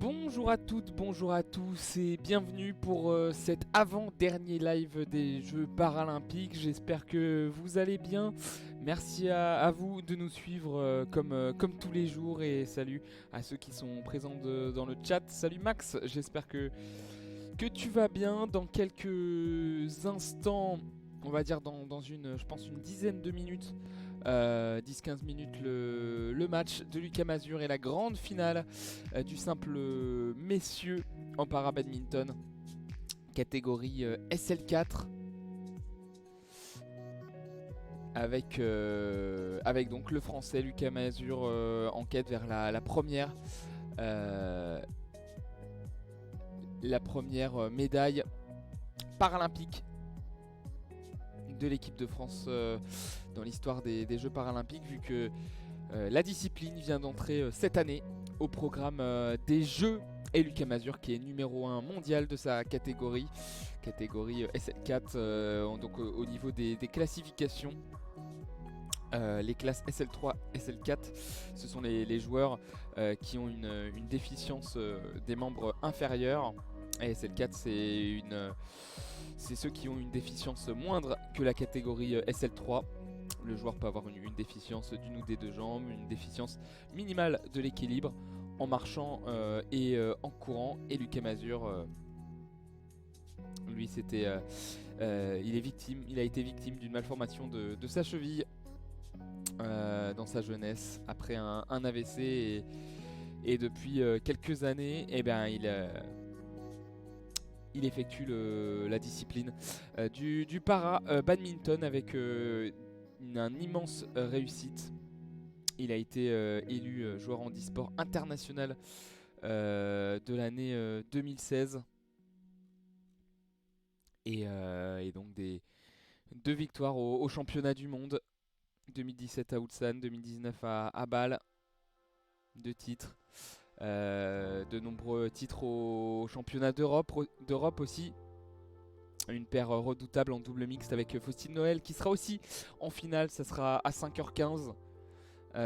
Bonjour à toutes, bonjour à tous et bienvenue pour cet avant-dernier live des Jeux Paralympiques. J'espère que vous allez bien. Merci à vous de nous suivre comme tous les jours et salut à ceux qui sont présents dans le chat. Salut Max, j'espère que tu vas bien. Dans quelques instants, on va dire je pense une dizaine de minutes, 10-15 minutes, le match de Lucas Mazur et la grande finale du simple messieurs en para-badminton, catégorie SL4, avec donc le français Lucas Mazur en quête vers la première médaille paralympique de l'équipe de France dans l'histoire des Jeux Paralympiques, vu que la discipline vient d'entrer cette année au programme des Jeux, et Lucas Mazur qui est numéro 1 mondial de sa catégorie SL4, donc au niveau des classifications. Les classes SL3, SL4, ce sont les joueurs qui ont une déficience des membres inférieurs. Et SL4, c'est ceux qui ont une déficience moindre que la catégorie SL3. Le joueur peut avoir une déficience d'une ou des deux jambes, une déficience minimale de l'équilibre en marchant et en courant. Et Lucas Mazur, lui, il a été victime d'une malformation de sa cheville dans sa jeunesse après un AVC, et depuis quelques années, il effectue la discipline du para-badminton avec une immense réussite. Il a été élu joueur handisport international de l'année 2016. Et donc deux victoires au championnat du monde. 2017 à Ulsan, 2019 à Bâle. 2 titres. De nombreux titres au championnat d'Europe aussi. Une paire redoutable en double mixte avec Faustine Noël qui sera aussi en finale. Ça sera à 5h15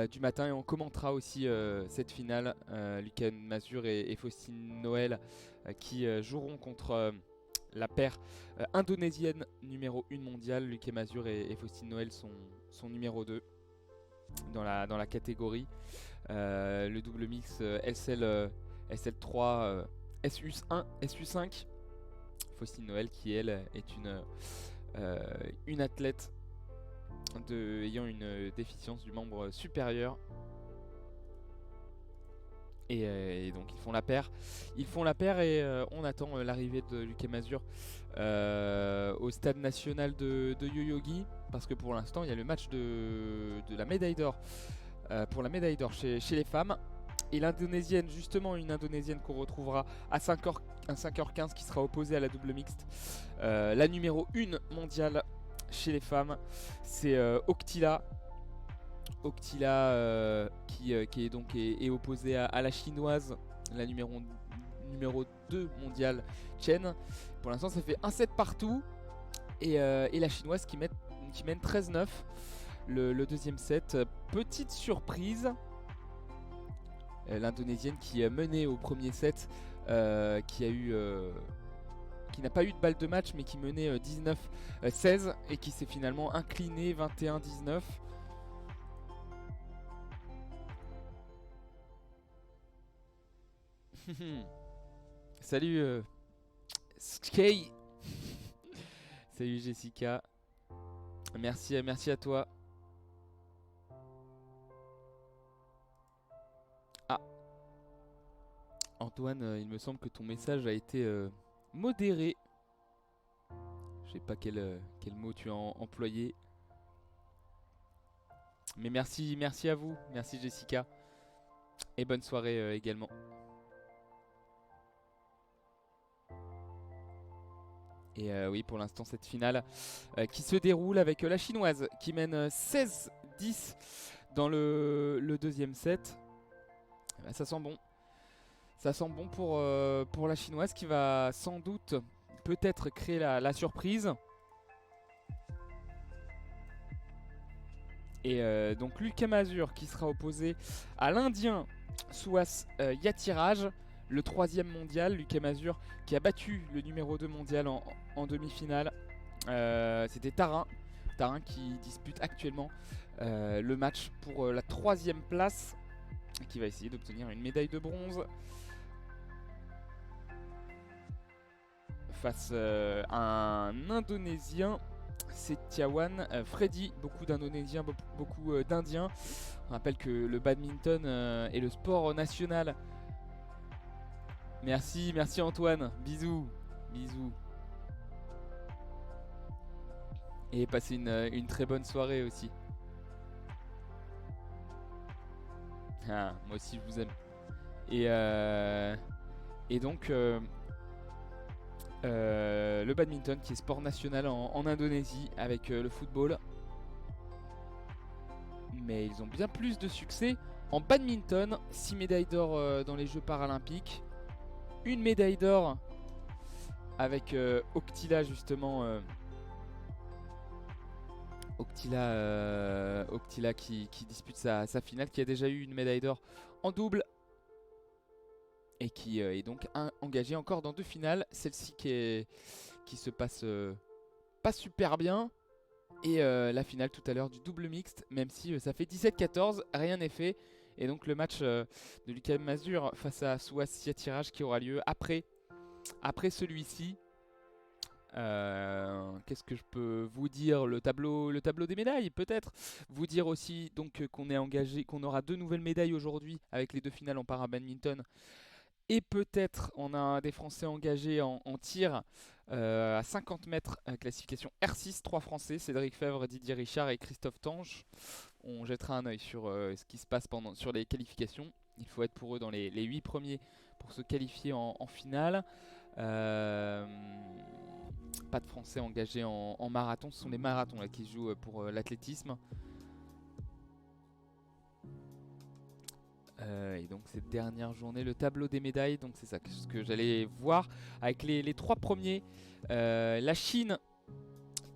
du matin, et on commentera aussi cette finale. Lucas Mazur et Faustine Noël qui joueront contre la paire indonésienne numéro 1 mondiale. Lucas Mazur et Faustine Noël sont numéro 2 dans la catégorie. Le double mix SL3, SU1, SU5. Faustine Noël qui, elle, est une athlète ayant une déficience du membre supérieur. Et donc ils font la paire. Et on attend l'arrivée de Lucas Mazur au stade national de Yoyogi, parce que pour l'instant il y a le match de la médaille d'or pour la médaille d'or chez les femmes. Et l'indonésienne, justement, une indonésienne qu'on retrouvera à 5h15 qui sera opposée à la double mixte. La numéro 1 mondiale chez les femmes, c'est Octila. Octila qui est donc est opposée à la chinoise, la numéro 2 mondiale, Chen. Pour l'instant, ça fait 1-7 partout. Et la chinoise qui mène 13-9 le deuxième set. Petite surprise. L'indonésienne qui a mené au premier set, qui n'a pas eu de balle de match, mais qui menait 19-16 et qui s'est finalement inclinée 21-19. Salut Skay. Salut Jessica. Merci à toi. Ah, Antoine, il me semble que ton message a été modéré. Je sais pas quel mot tu as employé. Mais merci à vous. Merci Jessica. Et bonne soirée également. Et oui, pour l'instant, cette finale qui se déroule avec la chinoise qui mène 16-10 dans le deuxième set. Ben, ça sent bon. Ça sent bon pour la chinoise qui va sans doute peut-être créer la surprise. Et donc Lucas Mazur qui sera opposé à l'Indien Suhas Yatiraj. le 3e mondial, Lucas Mazur, qui a battu le numéro 2 mondial en demi-finale. C'était Tarin qui dispute actuellement le match pour la 3e place, qui va essayer d'obtenir une médaille de bronze face à un Indonésien, Setiawan Freddy. Beaucoup d'Indonésiens, beaucoup d'Indiens. On rappelle que le badminton est le sport national. Merci Antoine, bisous. Et passez une très bonne soirée aussi. Ah, moi aussi je vous aime. Et donc le badminton qui est sport national en Indonésie avec le football. Mais ils ont bien plus de succès en badminton. 6 médailles d'or dans les Jeux paralympiques. Une médaille d'or avec Octila justement. Octila qui dispute sa finale, qui a déjà eu une médaille d'or en double. Et qui est donc engagée encore dans 2 finales. Celle-ci qui se passe pas super bien. Et la finale tout à l'heure du double mixte, même si ça fait 17-14, rien n'est fait. Et donc le match de Lucas Mazur face à Souassia Tirage qui aura lieu après celui-ci. Qu'est-ce que je peux vous dire, le tableau des médailles peut-être. Vous dire aussi donc qu'on est engagé, qu'on aura 2 nouvelles médailles aujourd'hui avec les 2 finales en para-badminton. Et peut-être on a des Français engagés en tir à 50 mètres, classification R6, 3 Français, Cédric Fèvre, Didier Richard et Christophe Tange. On jettera un œil sur ce qui se passe sur les qualifications. Il faut être pour eux dans les 8 premiers pour se qualifier en finale. Pas de Français engagés en marathon, ce sont les marathons là, qui se jouent pour l'athlétisme. Et donc cette dernière journée, le tableau des médailles, donc c'est ça ce que j'allais voir avec les 3 premiers. La Chine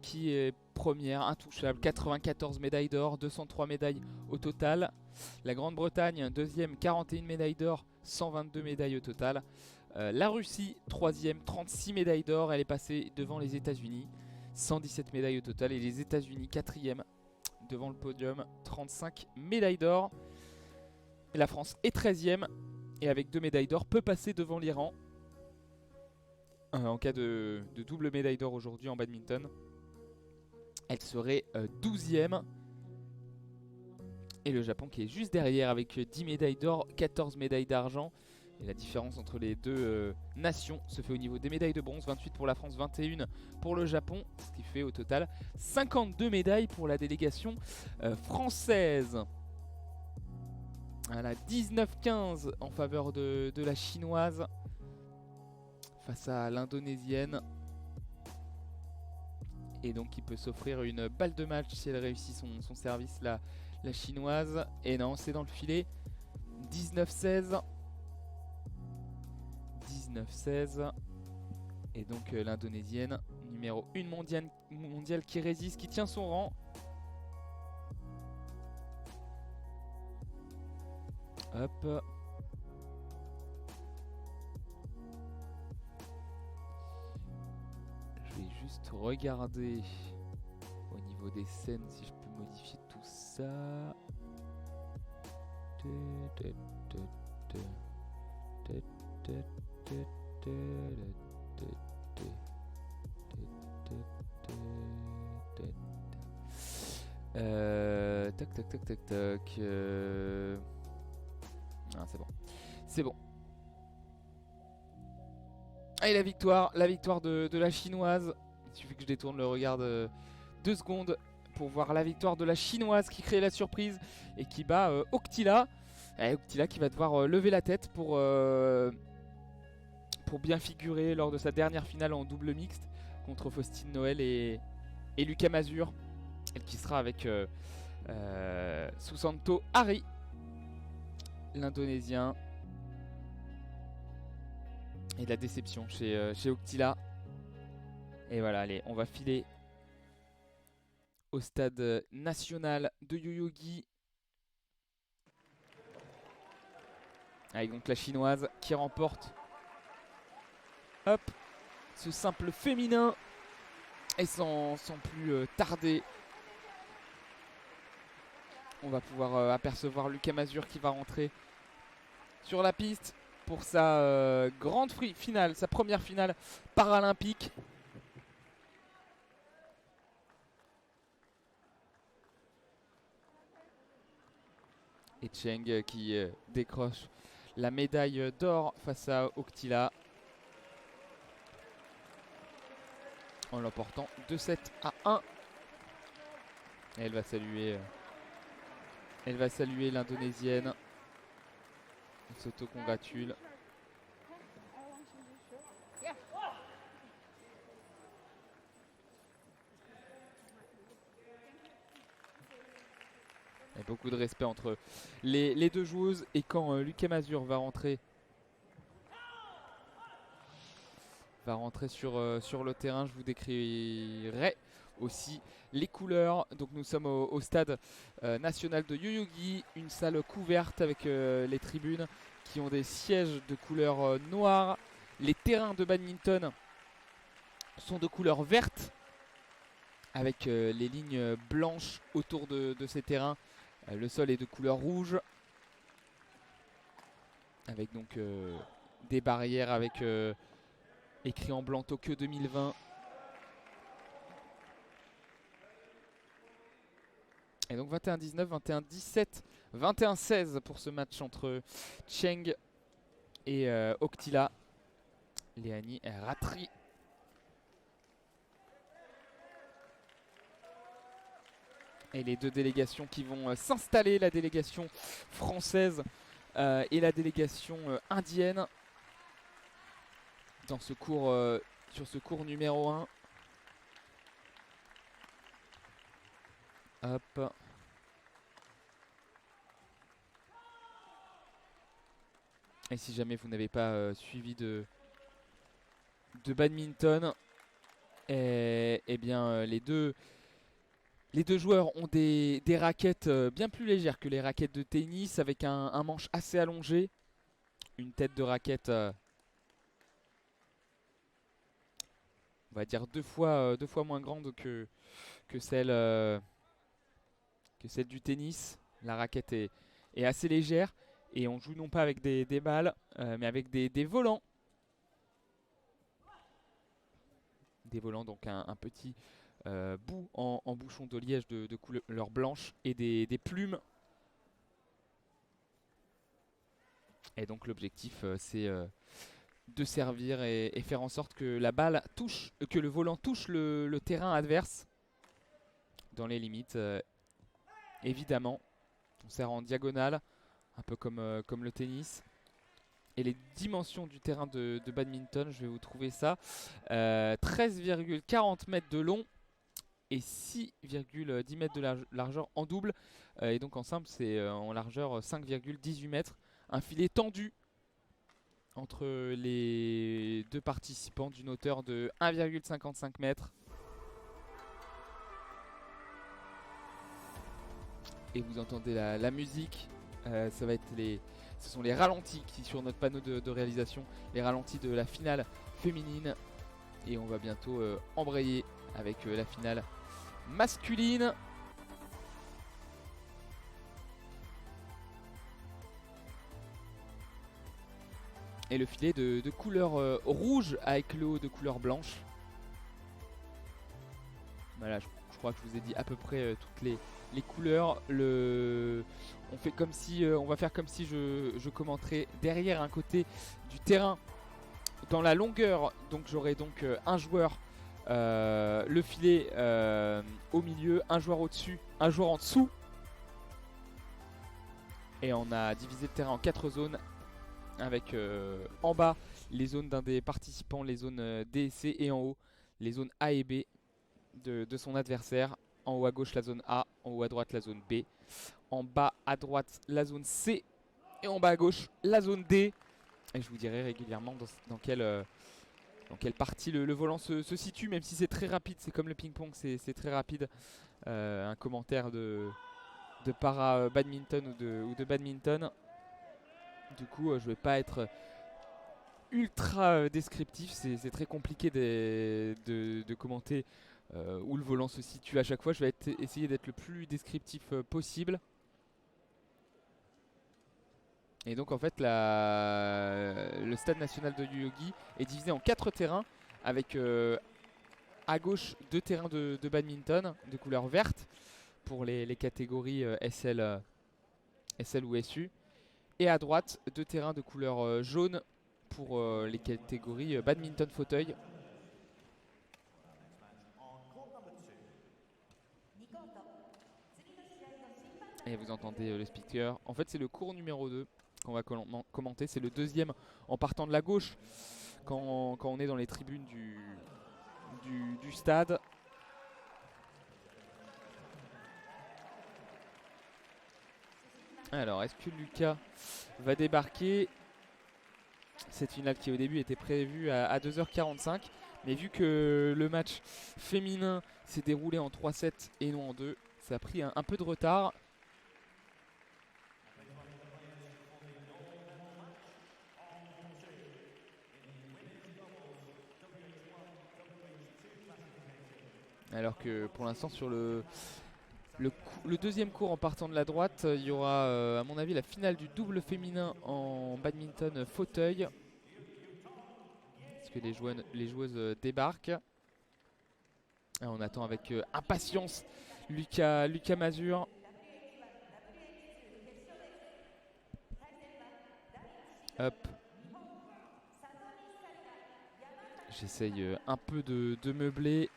qui est première, intouchable, 94 médailles d'or, 203 médailles au total. La Grande-Bretagne, deuxième, 41 médailles d'or, 122 médailles au total. La Russie, troisième, 36 médailles d'or, elle est passée devant les États-Unis, 117 médailles au total. Et les États-Unis, quatrième, devant le podium, 35 médailles d'or. La France est 13e et avec 2 médailles d'or peut passer devant l'Iran en cas de double médaille d'or aujourd'hui en badminton. Elle serait 12e. Et le Japon qui est juste derrière avec 10 médailles d'or, 14 médailles d'argent. Et la différence entre les 2 nations se fait au niveau des médailles de bronze, 28 pour la France, 21 pour le Japon, ce qui fait au total 52 médailles pour la délégation française. Voilà, 19-15 en faveur de la chinoise face à l'indonésienne. Et donc il peut s'offrir une balle de match si elle réussit son service, la chinoise. Et non, c'est dans le filet. 19-16. 19-16. Et donc l'indonésienne, numéro 1 mondiale qui résiste, qui tient son rang. Hop. Je vais juste regarder au niveau des scènes si je peux modifier tout ça. Tac. Ah, c'est bon. C'est bon. Allez, la victoire de la chinoise. Il suffit que je détourne le regard de 2 secondes pour voir la victoire de la chinoise qui crée la surprise et qui bat Octila. Et Octila qui va devoir lever la tête pour bien figurer lors de sa dernière finale en double mixte contre Faustine Noël et Lucas Mazur. Elle qui sera avec Susanto Hari, l'Indonésien. Et de la déception chez Octila. Et voilà, allez, on va filer au stade national de Yoyogi. Avec donc la chinoise qui remporte, hop, ce simple féminin. Et sans plus tarder, on va pouvoir apercevoir Lucas Mazur qui va rentrer sur la piste pour sa grande finale, sa première finale paralympique. Et Cheng qui décroche la médaille d'or face à Octila en l'emportant 2-7-1. Et elle va saluer l'Indonésienne. Elle s'auto-congratule. Il y a beaucoup de respect entre les deux joueuses. Et quand Lucas Mazur va rentrer sur le terrain, je vous décrirai aussi les couleurs. Donc nous sommes au stade national de Yoyogi, une salle couverte avec les tribunes qui ont des sièges de couleur noire. Les terrains de badminton sont de couleur verte avec les lignes blanches autour de ces terrains. Le sol est de couleur rouge avec donc des barrières avec écrit en blanc Tokyo 2020. Et donc 21-19, 21-17, 21-16 pour ce match entre Cheng et Octila. Léanie Ratri. Et les deux délégations qui vont s'installer, la délégation française et la délégation indienne dans ce cours, sur ce cours numéro 1. Hop. Et si jamais vous n'avez pas suivi de badminton, eh bien les deux joueurs ont des raquettes bien plus légères que les raquettes de tennis, avec un manche assez allongé, une tête de raquette on va dire deux fois moins grande que celle du tennis. La raquette est assez légère et on joue non pas avec des balles mais avec des volants. Des volants, donc un petit bout en bouchon de liège de couleur blanche et des plumes. Et donc l'objectif c'est de servir et faire en sorte que la balle touche, que le volant touche le terrain adverse dans les limites. Évidemment, on sert en diagonale, un peu comme le tennis. Et les dimensions du terrain de badminton, je vais vous trouver ça. 13,40 mètres de long et 6,10 mètres de largeur en double. Et donc en simple, c'est en largeur 5,18 mètres. Un filet tendu entre les deux participants d'une hauteur de 1,55 mètres. Et vous entendez la musique. Ça va être ce sont les ralentis qui sur notre panneau de réalisation, les ralentis de la finale féminine. Et on va bientôt embrayer avec la finale masculine. Et le filet de couleur rouge avec le haut de couleur blanche. Voilà, je crois que je vous ai dit à peu près toutes les couleurs. On va faire comme si je commenterais derrière un côté du terrain dans la longueur. Donc j'aurai donc un joueur, le filet au milieu, un joueur au-dessus, un joueur en dessous. Et on a divisé le terrain en 4 zones avec en bas les zones d'un des participants, les zones D et C, et en haut les zones A et B de son adversaire. En haut à gauche la zone A, en haut à droite la zone B, en bas à droite la zone C et en bas à gauche la zone D. Et je vous dirai régulièrement dans quelle partie le volant se situe, même si c'est très rapide, c'est comme le ping-pong, c'est très rapide. Un commentaire de para badminton ou de badminton. Du coup, je vais pas être ultra descriptif. C'est très compliqué de commenter où le volant se situe à chaque fois. Je vais essayer d'être le plus descriptif possible. Et donc en fait le stade national de Yoyogi est divisé en 4 terrains avec à gauche 2 terrains de badminton de couleur verte pour les catégories SL ou SU, et à droite 2 terrains de couleur jaune pour les catégories badminton fauteuil. Et vous entendez le speaker. En fait c'est le cours numéro 2 qu'on va commenter. C'est le deuxième en partant de la gauche quand on est dans les tribunes du stade. Alors, est-ce que Lucas va débarquer? Cette finale qui au début était prévue à 2h45. Mais vu que le match féminin s'est déroulé en 3-7 et non en 2, ça a pris un peu de retard. Alors que pour l'instant sur le deuxième cours en partant de la droite, il y aura à mon avis la finale du double féminin en badminton fauteuil. Est-ce que les joueuses débarquent? On attend avec impatience Lucas Mazur. Hop. J'essaye un peu de meubler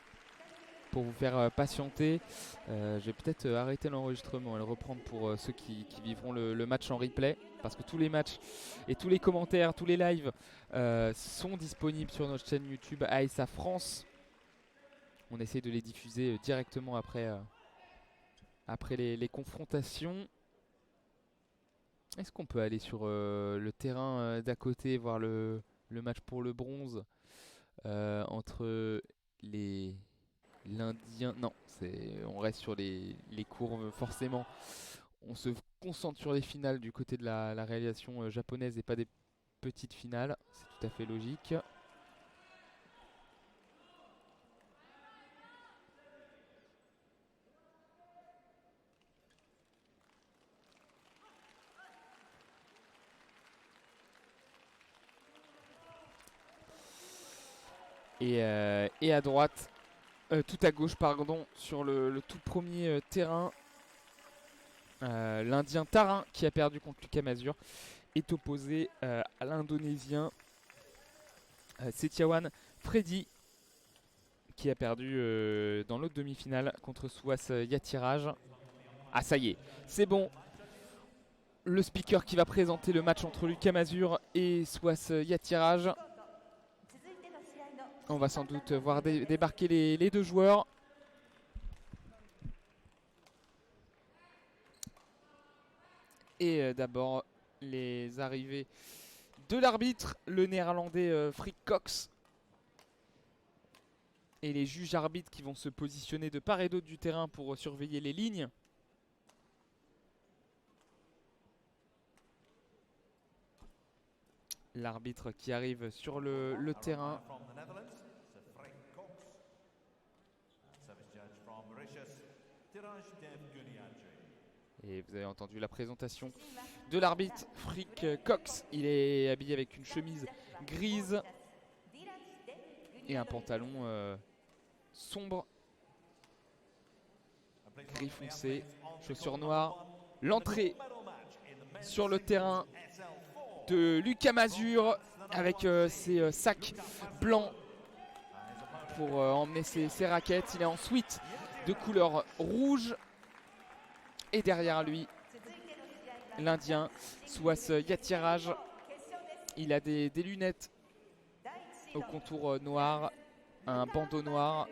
pour vous faire patienter. Je vais peut-être arrêter l'enregistrement et le reprendre pour ceux qui vivront le match en replay, parce que tous les matchs et tous les commentaires, tous les lives sont disponibles sur notre chaîne YouTube ASA France. On essaie de les diffuser directement après les confrontations. Est-ce qu'on peut aller sur le terrain d'à côté, voir le match pour le bronze entre l'Indien? Non, on reste sur les cours forcément. On se concentre sur les finales du côté de la réalisation japonaise et pas des petites finales. C'est tout à fait logique. Et à droite, tout à gauche pardon, sur le tout premier terrain, l'Indien Tarin qui a perdu contre Lucas Mazur est opposé à l'Indonésien Setiawan Freddy qui a perdu dans l'autre demi-finale contre Suwas Yatiraj. Ah ça y est, c'est bon. Le speaker qui va présenter le match entre Lucas Mazur et Suwas Yatiraj. On va sans doute voir débarquer les deux joueurs. Et d'abord les arrivées de l'arbitre, le néerlandais Frick Cox. Et les juges arbitres qui vont se positionner de part et d'autre du terrain pour surveiller les lignes. L'arbitre qui arrive sur le terrain. Et vous avez entendu la présentation de l'arbitre Frick Cox. Il est habillé avec une chemise grise et un pantalon sombre, gris foncé, chaussures noires. L'entrée sur le terrain de Lucas Mazur avec ses sacs blancs pour emmener ses raquettes. Il est en suite de couleur rouge. Et derrière lui, l'Indien Suwas Yatiraj. Il a des lunettes au contour noir, un bandeau noir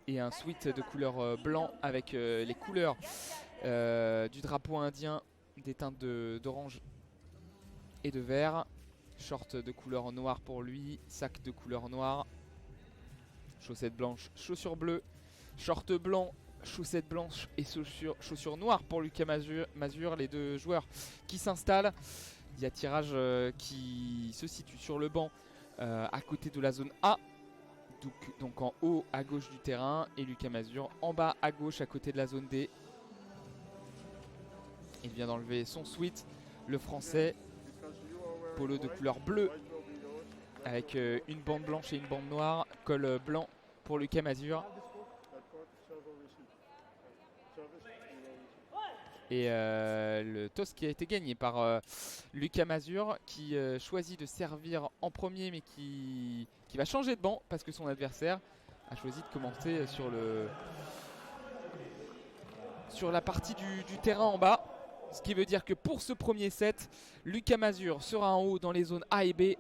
et un sweat de couleur blanc avec les couleurs du drapeau indien, des teintes d'orange et de vert. Short de couleur noire pour lui, sac de couleur noire, chaussettes blanches, chaussures bleues, short blanc, chaussettes blanches et chaussures noires pour Lucas Mazur. Les deux joueurs qui s'installent. Il y a Tirage qui se situe sur le banc à côté de la zone A. Donc en haut à gauche du terrain. Et Lucas Mazur en bas à gauche à côté de la zone D. Il vient d'enlever son sweat, le français. Polo de couleur bleue avec une bande blanche et une bande noire. Col blanc pour Lucas Mazur. Et le toss qui a été gagné par Lucas Mazur qui choisit de servir en premier mais qui va changer de banc parce que son adversaire a choisi de commencer sur la partie du terrain en bas. Ce qui veut dire que pour ce premier set, Lucas Mazur sera en haut dans les zones A et B,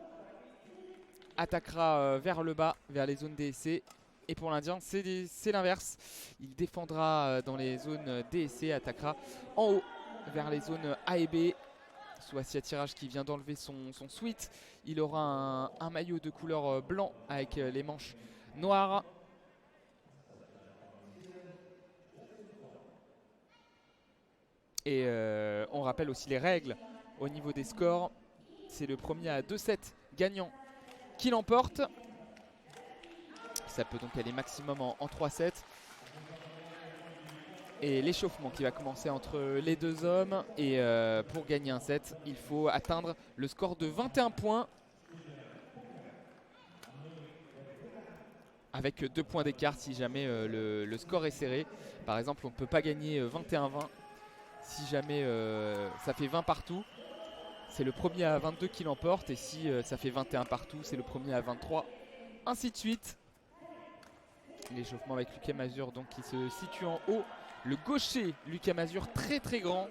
attaquera vers le bas, vers les zones D et C. Et pour l'Indien, c'est l'inverse. Il défendra dans les zones D et C, attaquera en haut vers les zones A et B. Souassia Tirage qui vient d'enlever son sweat. Il aura un maillot de couleur blanc avec les manches noires. Et on rappelle aussi les règles au niveau des scores. C'est le premier à 2-7 gagnant qui l'emporte. Ça peut donc aller maximum en 3-7. Et l'échauffement qui va commencer entre les deux hommes. Et pour gagner un set, il faut atteindre le score de 21 points. Avec 2 points d'écart si jamais le score est serré. Par exemple, on ne peut pas gagner 21-20 si jamais ça fait 20 partout. C'est le premier à 22 qui l'emporte. Et si ça fait 21 partout, c'est le premier à 23. Ainsi de suite. L'échauffement avec Lucas Mazur donc qui se situe en haut. Le gaucher Lucas Mazur très très grand.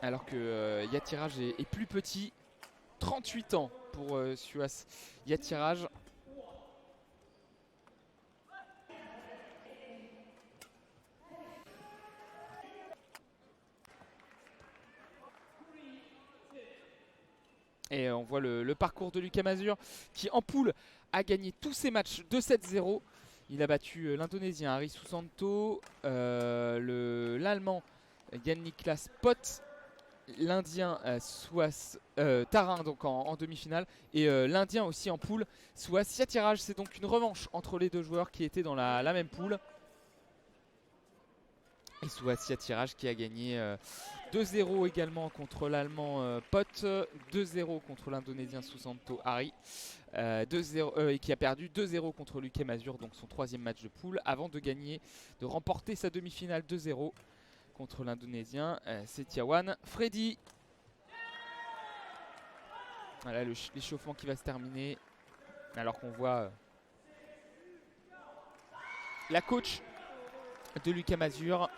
Alors que Yatiraj est plus petit. 38 ans pour Suas Yatiraj. Et on voit le parcours de Lucas Mazur qui en poule a gagné tous ses matchs 2-7-0. Il a battu l'Indonésien Ari Susanto, l'Allemand Yann-Niklas Pot, l'Indien Tarin donc en demi-finale et l'Indien aussi en poule. Souassia Tirage, c'est donc une revanche entre les deux joueurs qui étaient dans la même poule. Et Souassia Tirage qui a gagné 2-0 également contre l'Allemand Pot, 2-0 contre l'Indonésien Susanto Ari, et qui a perdu 2-0 contre Lucas Mazur, donc son troisième match de poule, avant de remporter sa demi-finale 2-0 contre l'Indonésien Setiawan Freddy. Voilà l'échauffement qui va se terminer, alors qu'on voit la coach de Lucas Mazur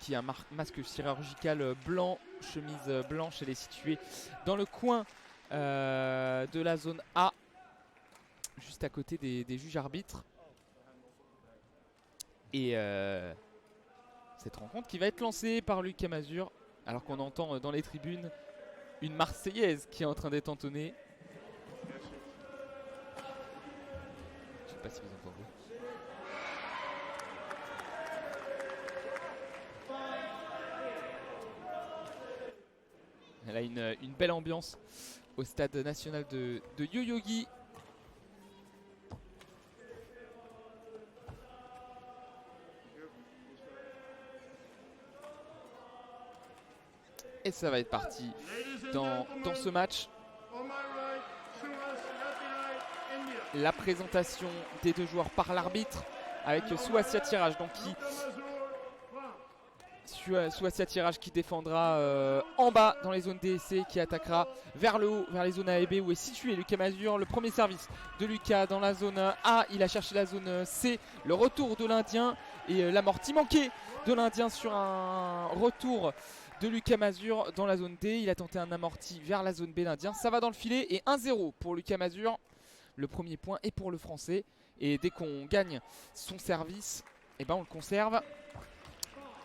qui a un masque chirurgical blanc, chemise blanche. Elle est située dans le coin de la zone A, juste à côté des juges arbitres. Et cette rencontre qui va être lancée par Lucas Mazur, alors qu'on entend dans les tribunes une Marseillaise qui est en train d'être entonnée. Je ne sais pas si vous entendez. Elle a une belle ambiance au stade national de Yoyogi. Et ça va être parti dans ce match. La présentation des deux joueurs par l'arbitre avec Souassia Tirage donc Souassia Tirage qui défendra en bas dans les zones D et C, qui attaquera vers le haut, vers les zones A et B où est situé Lucas Mazur. Le premier service de Lucas dans la zone A, il a cherché la zone C, le retour de l'Indien et l'amorti manqué de l'Indien sur un retour de Lucas Mazur dans la zone D. Il a tenté un amorti vers la zone B, l'Indien, ça va dans le filet et 1-0 pour Lucas Mazur. Le premier point est pour le Français et dès qu'on gagne son service, eh ben on le conserve.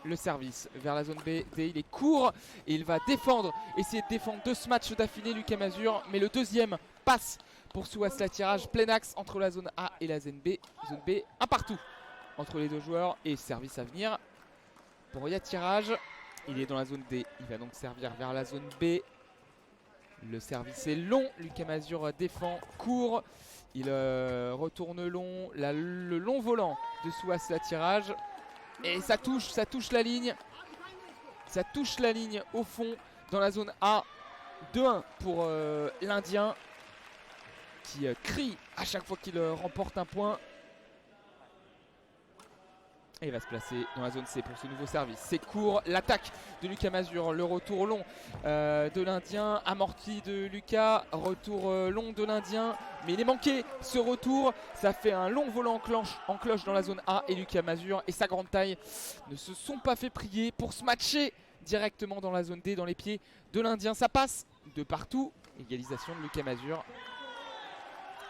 Le service vers la zone B, D, il est court et il va défendre, essayer de défendre 2 matchs d'affilée Lucas Mazur, mais le deuxième passe pour Souassia Tirage, plein axe entre la zone A et la zone B, un partout entre les deux joueurs et service à venir pour Yatiraj Il est dans la zone D, il va donc servir vers la zone B. Le service est long, Lucas Mazur défend, court. Il retourne long, le long volant de Souas l'attirage. Et ça touche la ligne. Ça touche la ligne au fond dans la zone A. 2-1 pour l'Indien qui crie à chaque fois qu'il remporte un point. Et il va se placer dans la zone C pour ce nouveau service. C'est court, l'attaque de Lucas Mazur, le retour long de l'Indien, amorti de Lucas, retour long de l'Indien. Mais il est manqué ce retour, ça fait un long volant en cloche dans la zone A. Et Lucas Mazur et sa grande taille ne se sont pas fait prier pour se matcher directement dans la zone D, dans les pieds de l'Indien. Ça passe de partout, égalisation de Lucas Mazur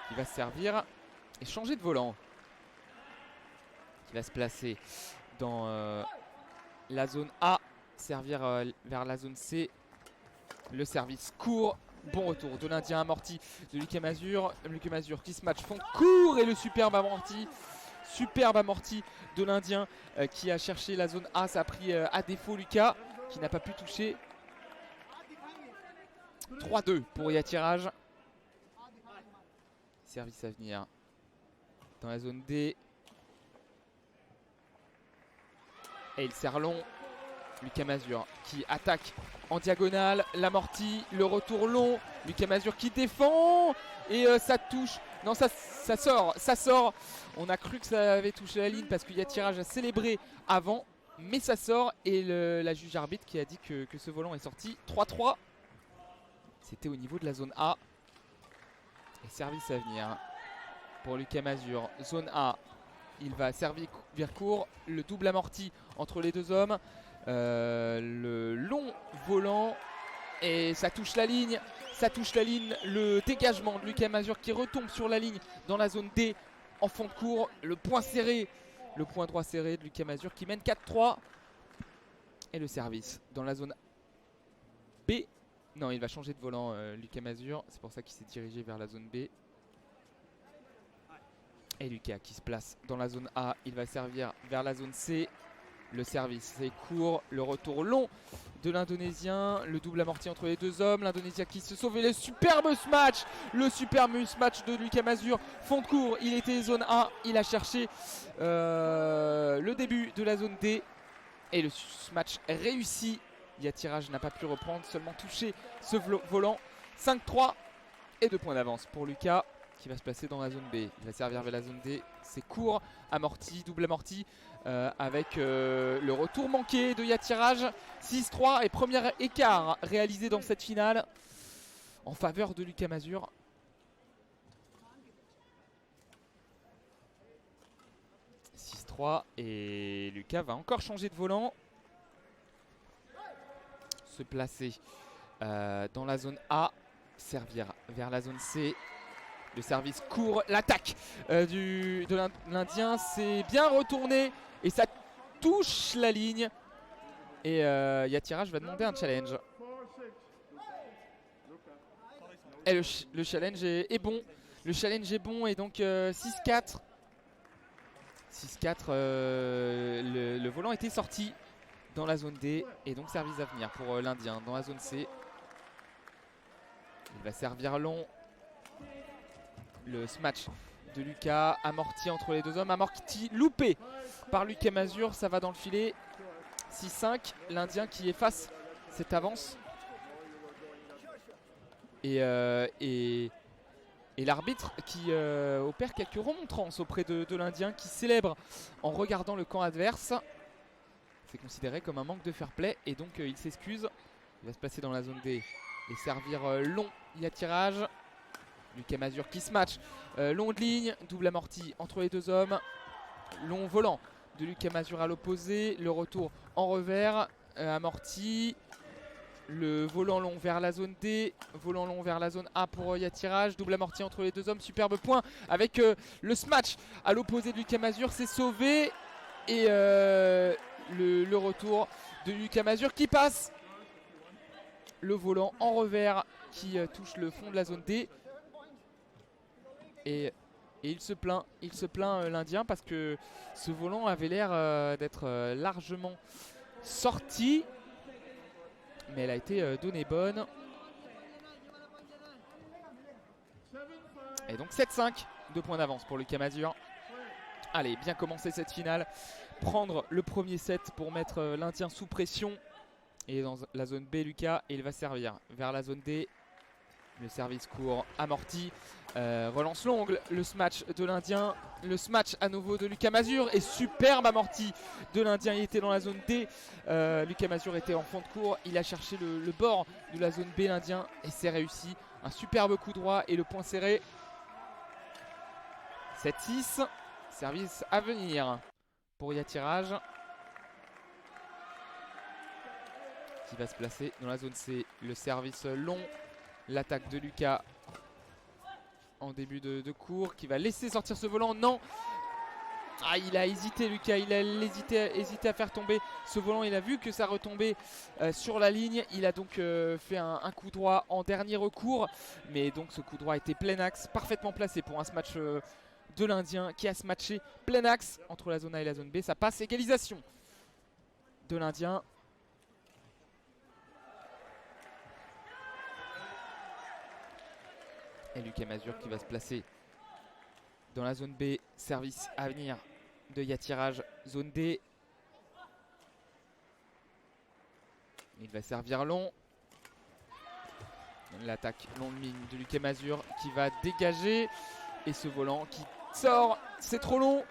qui va se servir et changer de volant. Qui va se placer dans la zone A, servir vers la zone C. Le service court, bon retour de l'Indien amorti de Lucas Mazur. Lucas Mazur qui se match fond court et le superbe amorti de l'Indien qui a cherché la zone A. Ça a pris à défaut Lucas qui n'a pas pu toucher. 3-2 pour Yatiraj. Service à venir dans la zone D. Et il sert long. Lucas Mazur qui attaque en diagonale. L'amorti, le retour long. Lucas Mazur qui défend. Et ça touche. Non, ça sort. On a cru que ça avait touché la ligne parce qu'il y a tirage à célébrer avant. Mais ça sort. Et la juge arbitre qui a dit que ce volant est sorti. 3-3. C'était au niveau de la zone A. Et service à venir pour Lucas Mazur. Zone A. Il va servir court, le double amorti entre les deux hommes, le long volant et ça touche la ligne, le dégagement de Lucas Mazur qui retombe sur la ligne dans la zone D en fond de cours, le point droit serré de Lucas Mazur qui mène 4-3 et le service dans la zone B. Non, il va changer de volant Lucas Mazur, c'est pour ça qu'il s'est dirigé vers la zone B. Et Lucas qui se place dans la zone A, il va servir vers la zone C. Le service c'est court, le retour long de l'Indonésien, le double amorti entre les deux hommes, l'Indonésien qui se sauve et le superbe smash de Lucas Mazur, fond de court, il était zone A, il a cherché le début de la zone D et le smash réussi. Yatiraj n'a pas pu reprendre, seulement toucher ce volant. 5-3 et 2 points d'avance pour Lucas qui va se placer dans la zone B. Il va servir vers la zone D. C'est court, amorti, double amorti avec le retour manqué de Yatiraj. 6-3 et premier écart réalisé dans cette finale en faveur de Lucas Mazur. Et Lucas va encore changer de volant. Se placer dans la zone A. Servir vers la zone C. Le service court, l'attaque de l'Indien, c'est bien retourné et ça touche la ligne. Et Yatiraj va demander un challenge. Et le challenge est bon. Le challenge est bon et donc 6-4. 6-4, le volant était sorti dans la zone D et donc service à venir pour l'Indien dans la zone C. Il va servir long. Le smash de Lucas, amorti entre les deux hommes, amorti loupé par Lucas Mazur, ça va dans le filet. 6-5, l'Indien qui efface cette avance. Et l'arbitre qui opère quelques remontrances auprès de l'Indien qui célèbre en regardant le camp adverse. C'est considéré comme un manque de fair play et donc il s'excuse. Il va se placer dans la zone D et servir long. Il y a tirage. Lucas Mazur qui se match. Long de ligne, double amorti entre les deux hommes. Long volant de Lucas Mazur à l'opposé. Le retour en revers. Amorti. Le volant long vers la zone D. Volant long vers la zone A pour Yatiraj. Double amorti entre les deux hommes. Superbe point avec le smash à l'opposé de Lucas Mazur. C'est sauvé. Et le retour de Lucas Mazur qui passe. Le volant en revers qui touche le fond de la zone D. Et il se plaint l'Indien parce que ce volant avait l'air d'être largement sorti. mais elle a été donnée bonne. Et donc 7-5, 2 points d'avance pour Lucas Mazur. Allez, bien commencer cette finale. Prendre le premier set pour mettre l'Indien sous pression. Et dans la zone B, Lucas, et il va servir vers la zone D. Le service court amorti. Relance longue, le smash de l'Indien. Le smash à nouveau de Lucas Mazur. Et superbe amorti de l'Indien. Il était dans la zone D. Lucas Mazur était en fond de court. Il a cherché le bord de la zone B, l'Indien. Et c'est réussi. Un superbe coup droit et le point serré. 7-6. Service à venir pour Yatiraj. Qui va se placer dans la zone C. Le service long. L'attaque de Lucas en début de cours. Qui va laisser sortir ce volant. Non. Ah, il a hésité, Lucas. Il a hésité à faire tomber ce volant. Il a vu que ça retombait sur la ligne. Il a donc fait un coup droit en dernier recours. Mais donc ce coup droit était plein axe. Parfaitement placé pour un smash de l'Indien qui a smatché plein axe entre la zone A et la zone B. Ça passe, égalisation de l'Indien. Et Lucas Mazur qui va se placer dans la zone B. Service à venir de Yatiraj, zone D. Il va servir long. L'attaque longue ligne de Lucas Mazur qui va dégager. Et ce volant qui sort, c'est trop long.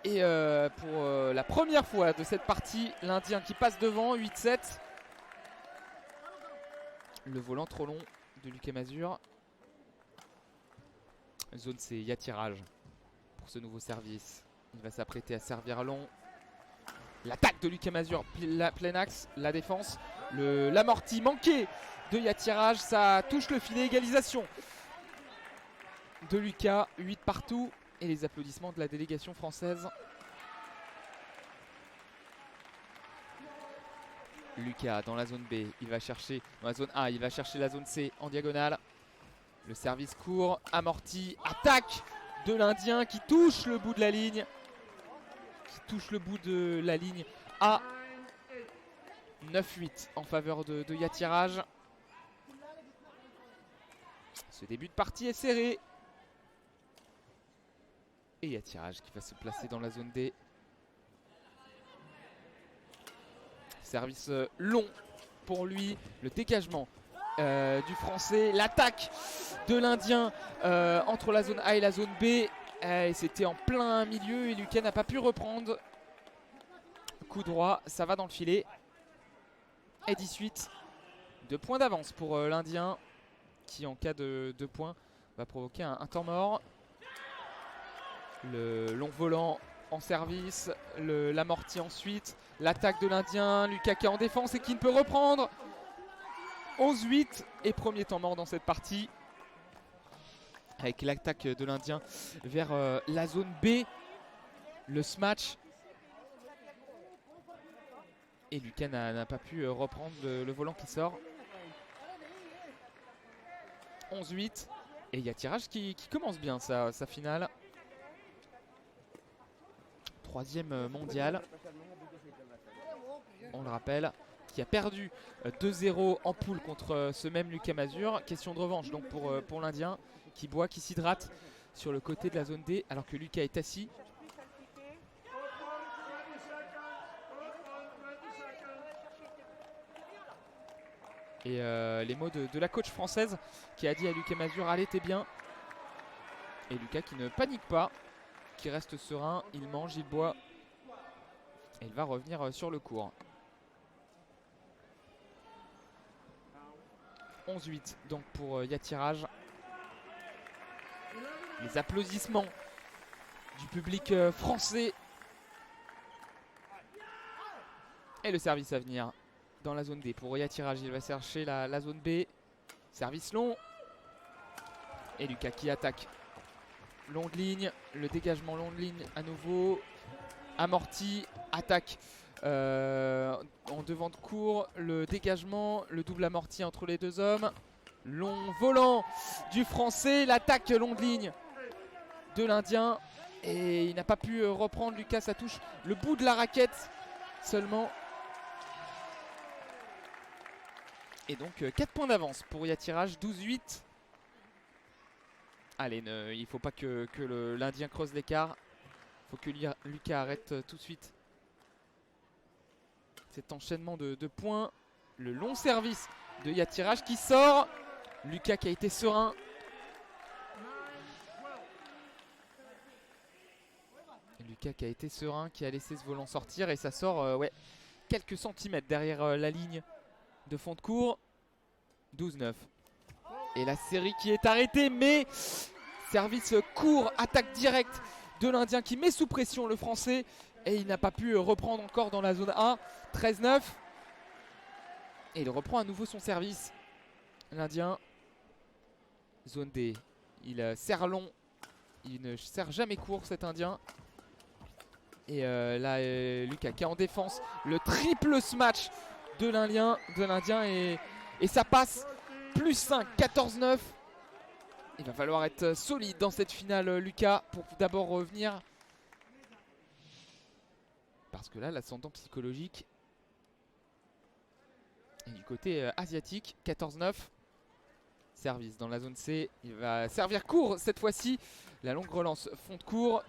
Et pour la première fois de cette partie, l'Indien qui passe devant, 8-7. Le volant trop long de Lucas Mazur. Zone C, Yatiraj pour ce nouveau service. Il va s'apprêter à servir long. L'attaque de Lucas Mazur, plein axe, la défense. L'amorti manqué de Yatiraj, ça touche le filet, égalisation de Lucas, 8 partout. Et les applaudissements de la délégation française. Lucas dans la zone B, il va chercher dans la zone A, il va chercher la zone C en diagonale. Le service court, amorti, attaque de l'Indien qui touche le bout de la ligne. Qui touche le bout de la ligne à 9-8 en faveur de Yatiraj. Ce début de partie est serré. Et Yatiraj qui va se placer dans la zone D. Service long pour lui. Le dégagement du français. L'attaque de l'Indien entre la zone A et la zone B. Et c'était en plein milieu et Lucas n'a pas pu reprendre. Coup droit, ça va dans le filet. Et 18. 2 points d'avance pour l'Indien qui en cas de 2 points va provoquer un temps mort. Le long volant en service, l'amorti ensuite, l'attaque de l'Indien, Lucas qui est en défense et qui ne peut reprendre. 11-8 et premier temps mort dans cette partie. Avec l'attaque de l'Indien vers la zone B, le smash. Et Lucas n'a pas pu reprendre le volant qui sort. 11-8 et Yatiraj qui commence bien sa finale. 3e mondial, on le rappelle, qui a perdu 2-0 en poule contre ce même Lucas Mazur. Question de revanche donc pour l'Indien qui boit, qui s'hydrate sur le côté de la zone D alors que Lucas est assis. Et les mots de la coach française qui a dit à Lucas Mazur, allez t'es bien. Et Lucas qui ne panique pas, qui reste serein, il mange, il boit et il va revenir sur le court. 11-8 donc pour Yatiraj. Les applaudissements du public français. Et le service à venir dans la zone D pour Yatiraj. Il va chercher la zone B. Service long. Et Lucas qui attaque. Longue ligne, le dégagement longue ligne à nouveau. Amorti, attaque en devant de court. Le dégagement, le double amorti entre les deux hommes. Long volant du français, l'attaque longue ligne de l'Indien. Et il n'a pas pu reprendre. Lucas, ça touche le bout de la raquette seulement. Et donc 4 points d'avance pour Yatiraj, 12-8. Allez, il ne faut pas que l'Indien creuse l'écart. Il faut que Lucas arrête tout de suite cet enchaînement de points. Le long service de Yatiraj qui sort. Lucas qui a été serein. Lucas qui a été serein, qui a laissé ce volant sortir. Et ça sort ouais, quelques centimètres derrière la ligne de fond de cours. 12-9. Et la série qui est arrêtée, mais service court, attaque directe de l'Indien qui met sous pression le Français. Et il n'a pas pu reprendre encore dans la zone A. 13-9. Et il reprend à nouveau son service. L'Indien. Zone D. Il serre long. Il ne serre jamais court cet Indien. Et là, Lucas qui est en défense. Le triple smash de l'Indien. Et ça passe. Plus 5, 14-9. Il va falloir être solide dans cette finale, Lucas, pour d'abord revenir. Parce que là, l'ascendant psychologique est du côté asiatique. 14-9. Service dans la zone C. Il va servir court cette fois-ci. La longue relance fond de court.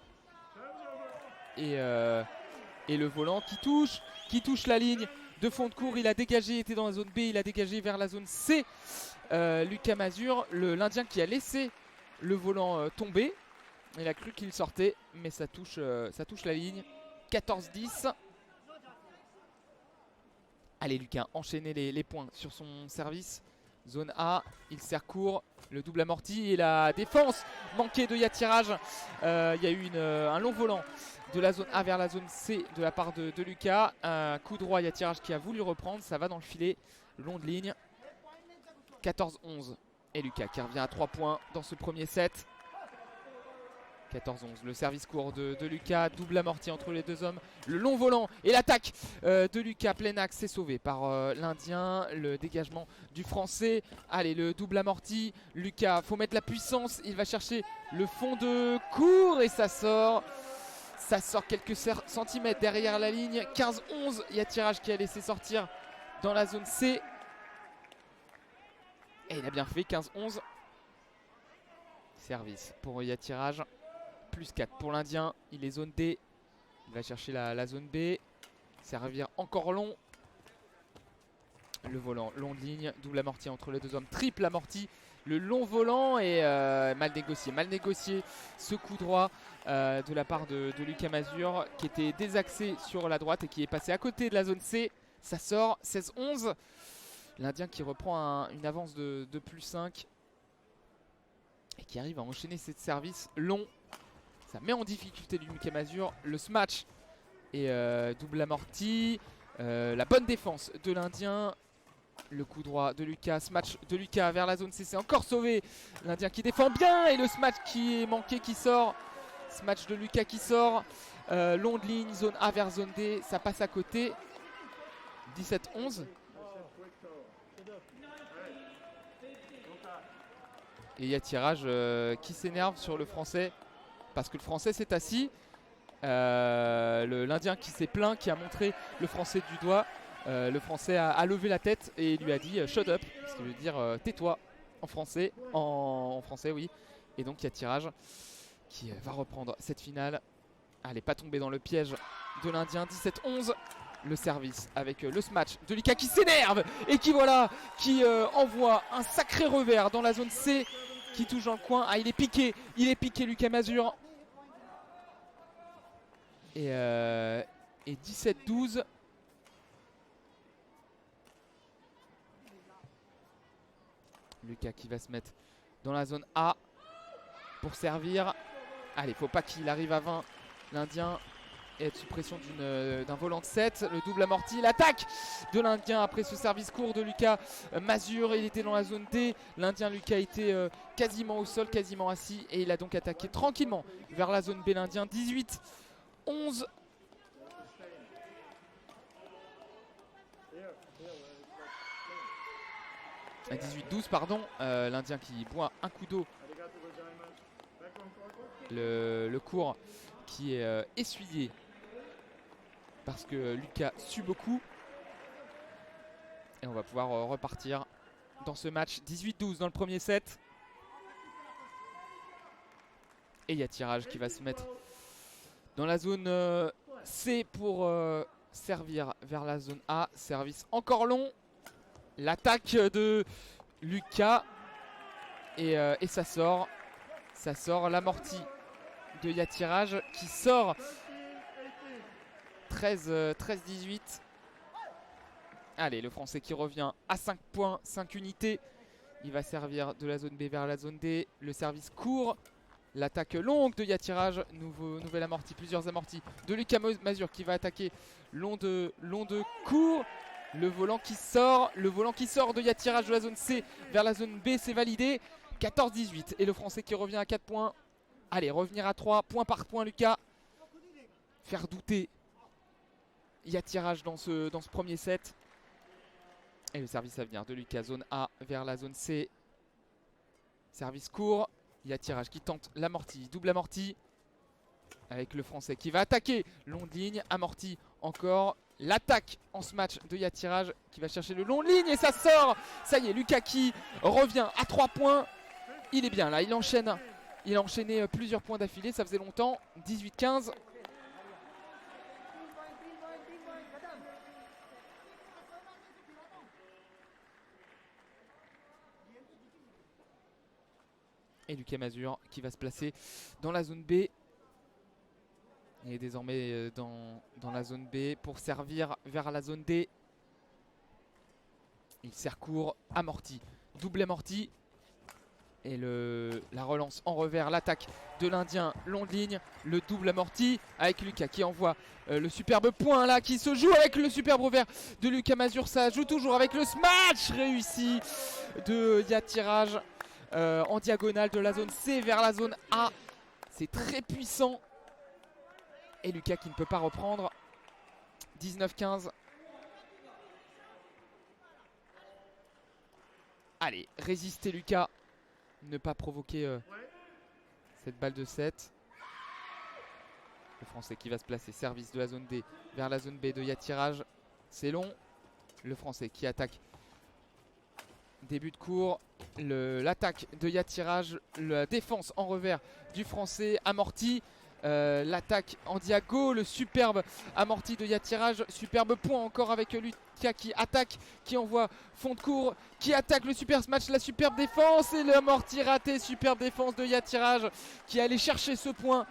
Et le volant qui touche la ligne de fond de court. Il a dégagé, il était dans la zone B. Il a dégagé vers la zone C. Lucas Mazur, l'Indien qui a laissé le volant tomber. Il a cru qu'il sortait, mais ça touche la ligne. 14-10. Allez, Lucas, enchaîner les points sur son service. Zone A, il sert court. Le double amorti et la défense manquée de Yatiraj. Il y a eu un long volant de la zone A vers la zone C de la part de Lucas. Un coup droit, Yatiraj qui a voulu reprendre. Ça va dans le filet, long de ligne. 14-11. Et Lucas qui revient à 3 points dans ce premier set. 14-11. Le service court de Lucas. Double amorti entre les deux hommes. Le long volant et l'attaque de Lucas. Plein axe, c'est sauvé par l'Indien. Le dégagement du Français. Allez, le double amorti. Lucas, faut mettre la puissance. Il va chercher le fond de court et ça sort. Ça sort quelques centimètres derrière la ligne. 15-11. Il y a tirage qui a laissé sortir dans la zone C. Et il a bien fait, 15-11. Service pour Yatiraj. Plus 4 pour l'Indien. Il est zone D. Il va chercher la zone B. Servir encore long. Le volant, long de ligne. Double amorti entre les deux hommes. Triple amorti. Le long volant et mal négocié. Mal négocié ce coup droit de la part de Lucas Mazur qui était désaxé sur la droite et qui est passé à côté de la zone C. Ça sort 16-11. L'Indien qui reprend une avance de plus 5 et qui arrive à enchaîner ses services longs. Ça met en difficulté Lucas Mazur. Le smash et double amorti. La bonne défense de l'Indien. Le coup droit de Lucas. Smash de Lucas vers la zone C. C'est encore sauvé. L'Indien qui défend bien. Et le smash qui est manqué qui sort. Smash de Lucas qui sort. Long de ligne. Zone A vers zone D. Ça passe à côté. 17-11. Et il y a tirage qui s'énerve sur le Français. Parce que le Français s'est assis. L'Indien qui s'est plaint, qui a montré le Français du doigt. Le Français a levé la tête et lui a dit shut up. Ce qui veut dire tais-toi en français. En français, oui. Et donc il y a tirage qui va reprendre cette finale. Allez, pas tomber dans le piège de l'Indien. 17-11. Le service avec le smash de Lucas qui s'énerve et qui envoie un sacré revers dans la zone C. Qui touche dans le coin. Ah, il est piqué Lucas Mazur. Et 17-12. Lucas qui va se mettre dans la zone A pour servir. Allez, faut pas qu'il arrive à 20. L'Indien et être sous pression d'un volant de 7. Le double amorti, l'attaque de l'Indien après ce service court de Lucas Mazur. Il était dans la zone D. L'Indien Lucas était quasiment au sol, quasiment assis. Et il a donc attaqué tranquillement vers la zone B. L'Indien 18-11. À 18-12, pardon. L'Indien qui boit un coup d'eau. Le court qui est essuyé parce que Lucas sue beaucoup. Et on va pouvoir repartir dans ce match. 18-12 dans le premier set. Et il y a tirage qui va se mettre dans la zone C pour servir vers la zone A. Service encore long. L'attaque de Lucas. Et ça sort. Ça sort l'amorti de Yatiraj qui sort 13-18. Allez, le Français qui revient à 5 points, 5 unités. Il va servir de la zone B vers la zone D. Le service court. L'attaque longue de Yatiraj. Nouvelle amorti, plusieurs amortis de Lucas Mazur qui va attaquer long de court. Le volant qui sort. Le volant qui sort de Yatiraj de la zone C vers la zone B. C'est validé. 14-18. Et le Français qui revient à 4 points. Allez, revenir à 3. Point par point, Lucas. Faire douter Yatiraj dans ce premier set. Et le service à venir de Lucas, zone A vers la zone C. Service court. Yatiraj qui tente l'amorti, double amorti. Avec le Français qui va attaquer. Long de ligne, amorti encore. L'attaque en ce match de Yatiraj qui va chercher le long de ligne et ça sort. Ça y est, Lucas qui revient à 3 points. Il est bien là, il enchaîne. Il a enchaîné plusieurs points d'affilée, ça faisait longtemps. 18-15. Et Lucas Mazur qui va se placer dans la zone B. Il est désormais dans la zone B pour servir vers la zone D. Il sert court, amorti, double amorti. Et la relance en revers, l'attaque de l'Indien, long de ligne, le double amorti avec Lucas qui envoie le superbe point là qui se joue avec le superbe revers de Lucas Mazur. Ça joue toujours avec le smash réussi de Yatiraj en diagonale de la zone C vers la zone A. C'est très puissant. Et Lucas qui ne peut pas reprendre. 19-15. Allez, résister Lucas. Ne pas provoquer cette balle de 7. Le Français qui va se placer. Service de la zone D vers la zone B de Yatiraj. C'est long. Le Français qui attaque. Début de cours. L'attaque de Yatiraj. La défense en revers du Français. Amorti. L'attaque en diago, le superbe amorti de Yatiraj, superbe point encore avec Lucas qui attaque, qui envoie fond de cours, qui attaque le super smash, la superbe défense et l'amorti raté, superbe défense de Yatiraj qui allait chercher ce point.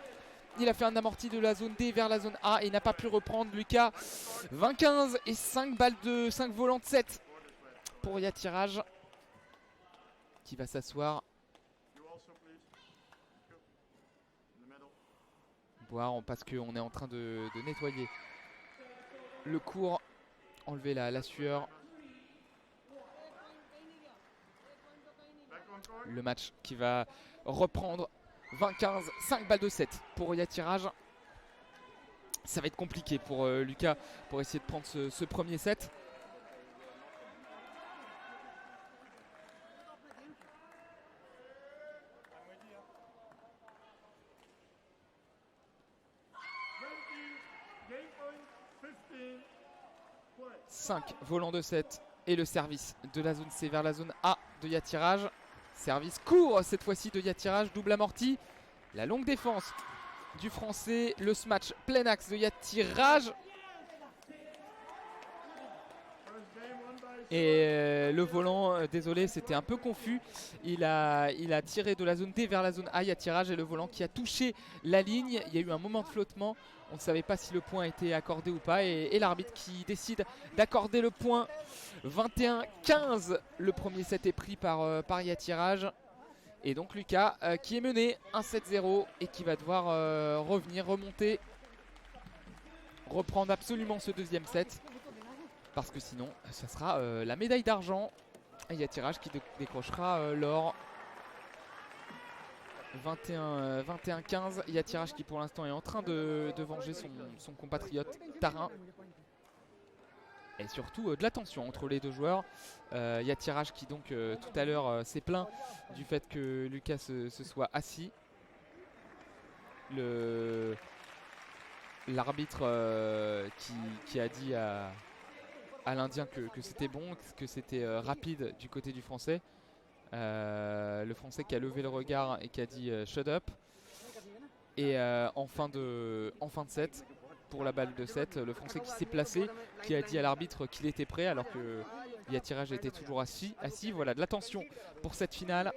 Il a fait un amorti de la zone D vers la zone A et il n'a pas pu reprendre. Lucas 20-15 et 5 volants de 7 pour Yatiraj qui va s'asseoir. Parce qu'on est en train de nettoyer le court, enlever la sueur. Le match qui va reprendre 20-15, 5 balles de 7 pour Yatiraj. Ça va être compliqué pour Lucas pour essayer de prendre ce premier set. Volant de 7 et le service de la zone C vers la zone A de Yatiraj. Service court cette fois-ci de Yatiraj, double amorti. La longue défense du Français, le smash plein axe de Yatiraj. Et le volant, désolé, c'était un peu confus. Il a tiré de la zone D vers la zone A, Yatiraj, et le volant qui a touché la ligne. Il y a eu un moment de flottement. On ne savait pas si le point était accordé ou pas. Et l'arbitre qui décide d'accorder le point. 21-15. Le premier set est pris par Yatiraj. Et donc Lucas qui est mené 1-7-0 et qui va devoir remonter. Reprendre absolument ce deuxième set. Parce que sinon, ça sera la médaille d'argent. Et Yatiraj qui décrochera l'or. 21-15. Yatiraj qui pour l'instant est en train de venger son compatriote Tarin. Et surtout de la tension entre les deux joueurs. Yatiraj qui donc tout à l'heure s'est plaint du fait que Lucas se soit assis. L'arbitre qui a dit à l'Indien que c'était bon, que c'était rapide du côté du Français. Le Français qui a levé le regard et qui a dit shut up. Et en fin de set, pour la balle de 7, le Français qui s'est placé, qui a dit à l'arbitre qu'il était prêt alors que Yatiraj était toujours assis. Voilà, de la tension pour cette finale.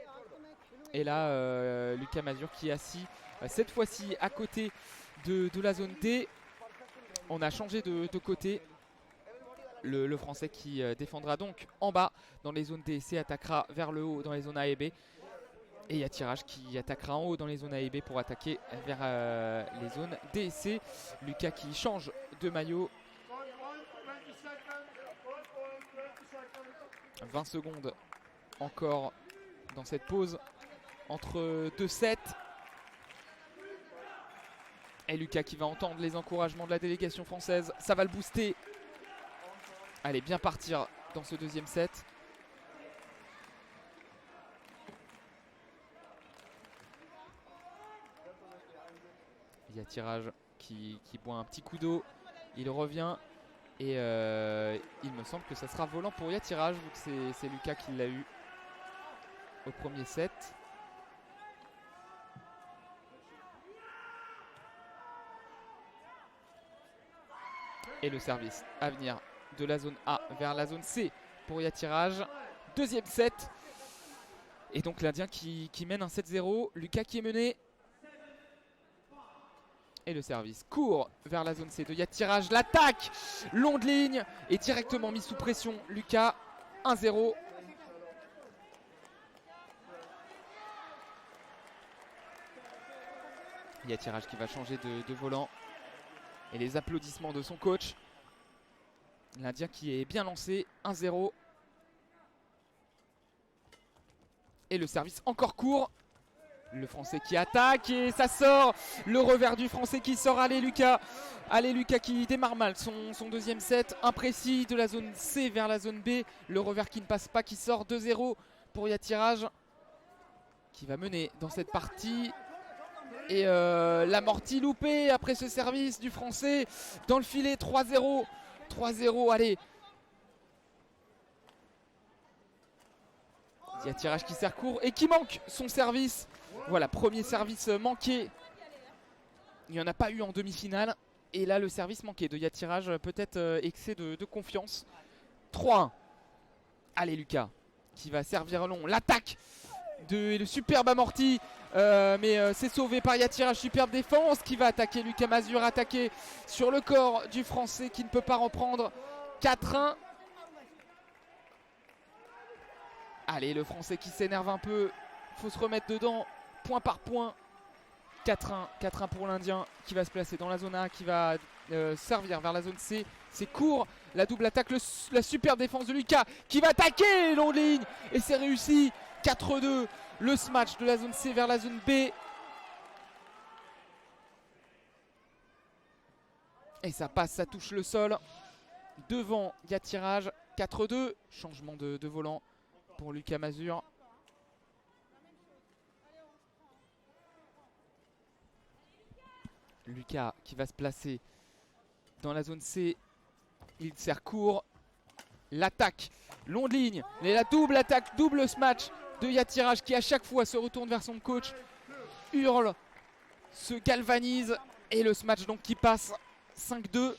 Et là, Lucas Mazur qui est assis, cette fois-ci à côté de la zone D. On a changé de côté. Le Français qui défendra donc en bas dans les zones D et C, attaquera vers le haut dans les zones A et B. Et Yatiraj qui attaquera en haut dans les zones A et B pour attaquer vers les zones D et C. Lucas qui change de maillot. 20 secondes encore dans cette pause entre 2 sets. Et Lucas qui va entendre les encouragements de la délégation française. Ça va le booster. Allez, bien partir dans ce deuxième set. Yatiraj qui boit un petit coup d'eau. Il revient. Et il me semble que ça sera volant pour Yatiraj, vu que c'est Lucas qui l'a eu au premier set. Et le service à venir de la zone A vers la zone C pour Yatiraj. Deuxième set. Et donc l'Indien qui mène un 7-0. Lucas qui est mené. Et le service court vers la zone C de Yatiraj. L'attaque longue ligne est directement mise sous pression. Lucas 1-0. Yatiraj qui va changer de volant. Et les applaudissements de son coach. L'Indien qui est bien lancé. 1-0. Et le service encore court. Le Français qui attaque et ça sort. Le revers du Français qui sort. Allez Lucas. Allez Lucas qui démarre mal son deuxième set. Imprécis de la zone C vers la zone B. Le revers qui ne passe pas, qui sort. 2-0 pour Yatiraj, qui va mener dans cette partie. Et l'amorti loupé après ce service du Français dans le filet. 3-0. 3-0, allez. Yatiraj qui sert court et qui manque son service. Voilà, premier service manqué. Il n'y en a pas eu en demi-finale. Et là, le service manqué de Yatiraj, peut-être excès de confiance. 3-1. Allez, Lucas qui va servir long. L'attaque de le superbe amorti. Mais c'est sauvé par Yatiraj. Superbe défense qui va attaquer Lucas Mazur. Attaqué sur le corps du Français qui ne peut pas reprendre. 4-1. Allez, le Français qui s'énerve un peu. Faut se remettre dedans. Point par point. 4-1. 4-1 pour l'Indien qui va se placer dans la zone A, qui va servir vers la zone C. C'est court. La double attaque. La super défense de Lucas qui va attaquer longue ligne. Et c'est réussi. 4-2. Le smash de la zone C vers la zone B. Et ça passe, ça touche le sol. Devant Yatiraj. 4-2. Changement de volant pour Lucas Mazur. Lucas qui va se placer dans la zone C. Il sert court. L'attaque, longue ligne. Et la double attaque, double smash de Yatiraj qui à chaque fois se retourne vers son coach. Hurle, se galvanise. Et le smash donc qui passe 5-2.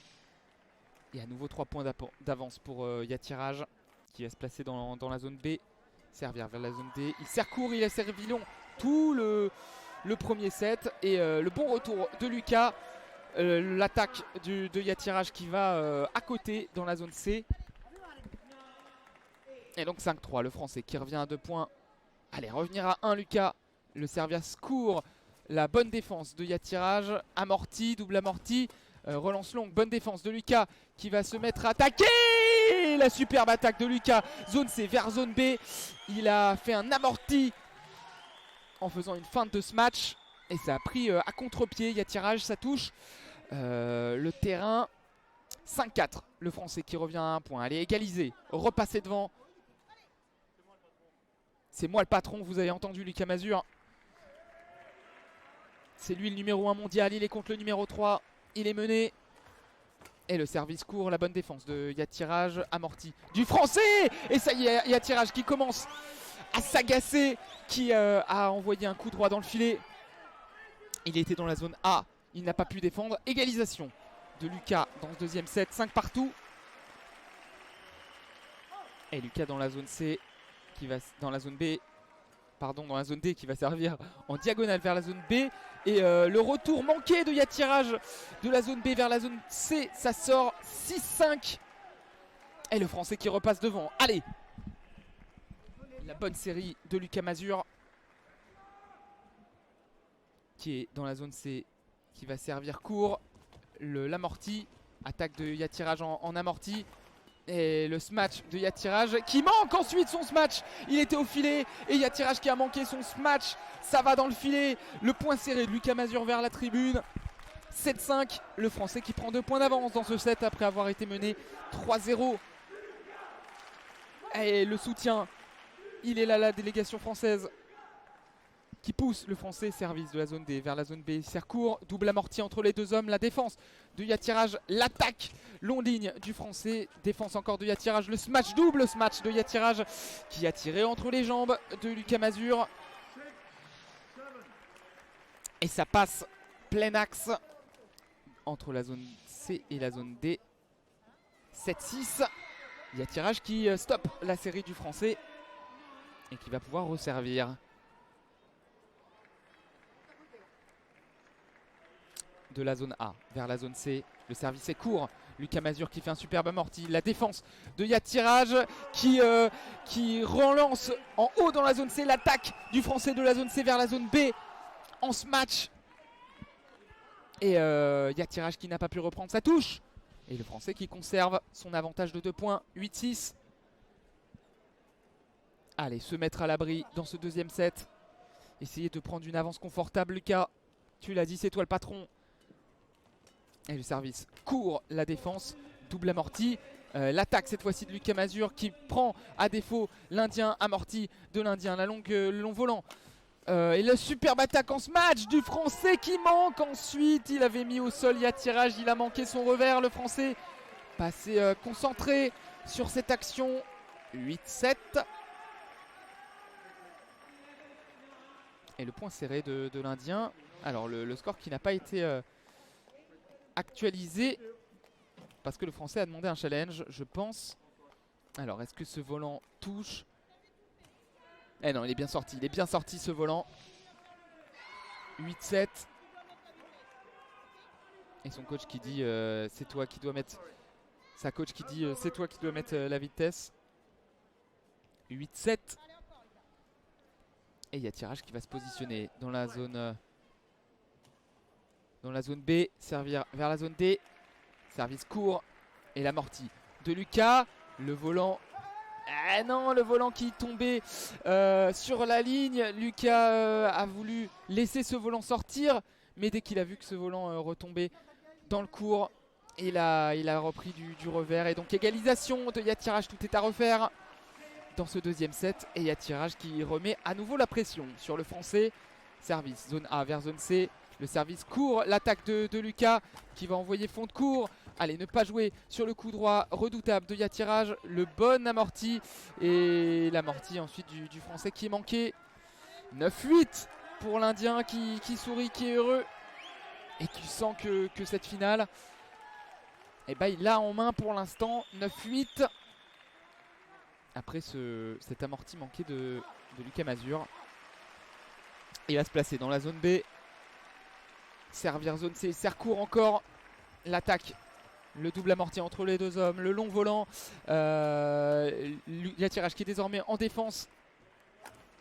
Et à nouveau 3 points d'avance pour Yatiraj qui va se placer dans la zone B. Servir vers la zone D. Il sert court, il a servi long tout le premier set. Et le bon retour de Lucas. L'attaque de Yatiraj qui va à côté dans la zone C. Et donc 5-3, le Français qui revient à 2 points. Allez, revenir à 1 Lucas. Le service court. La bonne défense de Yatiraj. Amorti, double amorti. Relance longue, bonne défense de Lucas qui va se mettre à attaquer. La superbe attaque de Lucas. Zone C vers zone B. Il a fait un amorti en faisant une feinte de smash. Et ça a pris à contre-pied. Yatiraj, ça touche le terrain. 5-4. Le Français qui revient à 1 point. Allez, égaliser. Repasser devant. C'est moi le patron, vous avez entendu Lucas Mazur. C'est lui le numéro 1 mondial. Il est contre le numéro 3. Il est mené. Et le service court, la bonne défense de Yatiraj, amorti du français. Et ça y est, Yatiraj qui commence à s'agacer, qui a envoyé un coup droit dans le filet. Il était dans la zone A, il n'a pas pu défendre. Égalisation de Lucas dans ce deuxième set, 5 partout. Et Lucas dans la zone C, qui va dans la zone B, pardon, dans la zone D, qui va servir en diagonale vers la zone B. Et le retour manqué de Yatiraj de la zone B vers la zone C, ça sort 6-5. Et le français qui repasse devant. Allez, la bonne série de Lucas Mazur, qui est dans la zone C, qui va servir court. L'amorti, attaque de Yatiraj en amorti. Et le smash de Yatiraj qui manque ensuite son smash. Il était au filet et Yatiraj qui a manqué son smash. Ça va dans le filet. Le point serré de Lucas Mazur vers la tribune. 7-5. Le français qui prend 2 points d'avance dans ce set après avoir été mené 3-0. Et le soutien, il est là, la délégation française qui pousse le français. Service de la zone D vers la zone B. Serre court, double amorti entre les deux hommes. La défense de Yatiraj, l'attaque long ligne du français. Défense encore de Yatiraj, le smash, double smash de Yatiraj qui a tiré entre les jambes de Lucas Mazur. Et ça passe plein axe entre la zone C et la zone D. 7-6. Yatiraj qui stoppe la série du français et qui va pouvoir resservir. De la zone A vers la zone C, le service est court. Lucas Mazur qui fait un superbe amorti. La défense de Yatiraj qui relance en haut dans la zone C. L'attaque du français de la zone C vers la zone B en ce match. Et Yatiraj qui n'a pas pu reprendre sa touche. Et le français qui conserve son avantage de 2 points, 8-6. Allez, se mettre à l'abri dans ce deuxième set. Essayer de prendre une avance confortable, Lucas. Tu l'as dit, c'est toi le patron. Et le service court, la défense, double amorti. L'attaque cette fois-ci de Lucas Mazur qui prend à défaut l'Indien, amorti de l'Indien, le long volant. Et le superbe attaque en ce match du français qui manque ensuite. Il avait mis au sol Yatiraj, il a manqué son revers, le français. Passé concentré sur cette action. 8-7. Et le point serré de l'Indien. Alors le score qui n'a pas été actualisé parce que le français a demandé un challenge, je pense. Alors est-ce que ce volant touche? Eh non, il est bien sorti ce volant. 8-7. Et son coach qui dit c'est toi qui dois mettre. Sa coach qui dit c'est toi qui dois mettre la vitesse. 8-7. Et il y a Yatiraj qui va se positionner dans la zone B, servir vers la zone D. Service court et l'amorti de Lucas. Le volant. Ah non, le volant qui tombait sur la ligne. Lucas a voulu laisser ce volant sortir. Mais dès qu'il a vu que ce volant retombait dans le court, il a repris du revers. Et donc égalisation de Yatiraj, tout est à refaire dans ce deuxième set. Et Yatiraj qui remet à nouveau la pression sur le français. Service zone A vers zone C. Le service court, l'attaque de Lucas qui va envoyer fond de court. Allez, ne pas jouer sur le coup droit redoutable de Yatiraj. Le bon amorti et l'amorti ensuite du français qui est manqué. 9-8 pour l'Indien qui sourit, qui est heureux. Et qui sent que cette finale, eh ben, il l'a en main pour l'instant. 9-8. Après cet amorti manqué de Lucas Mazur. Il va se placer dans la zone B. Servir zone C, serre court encore. L'attaque, le double amorti entre les deux hommes, le long volant. Yatiraj qui est désormais en défense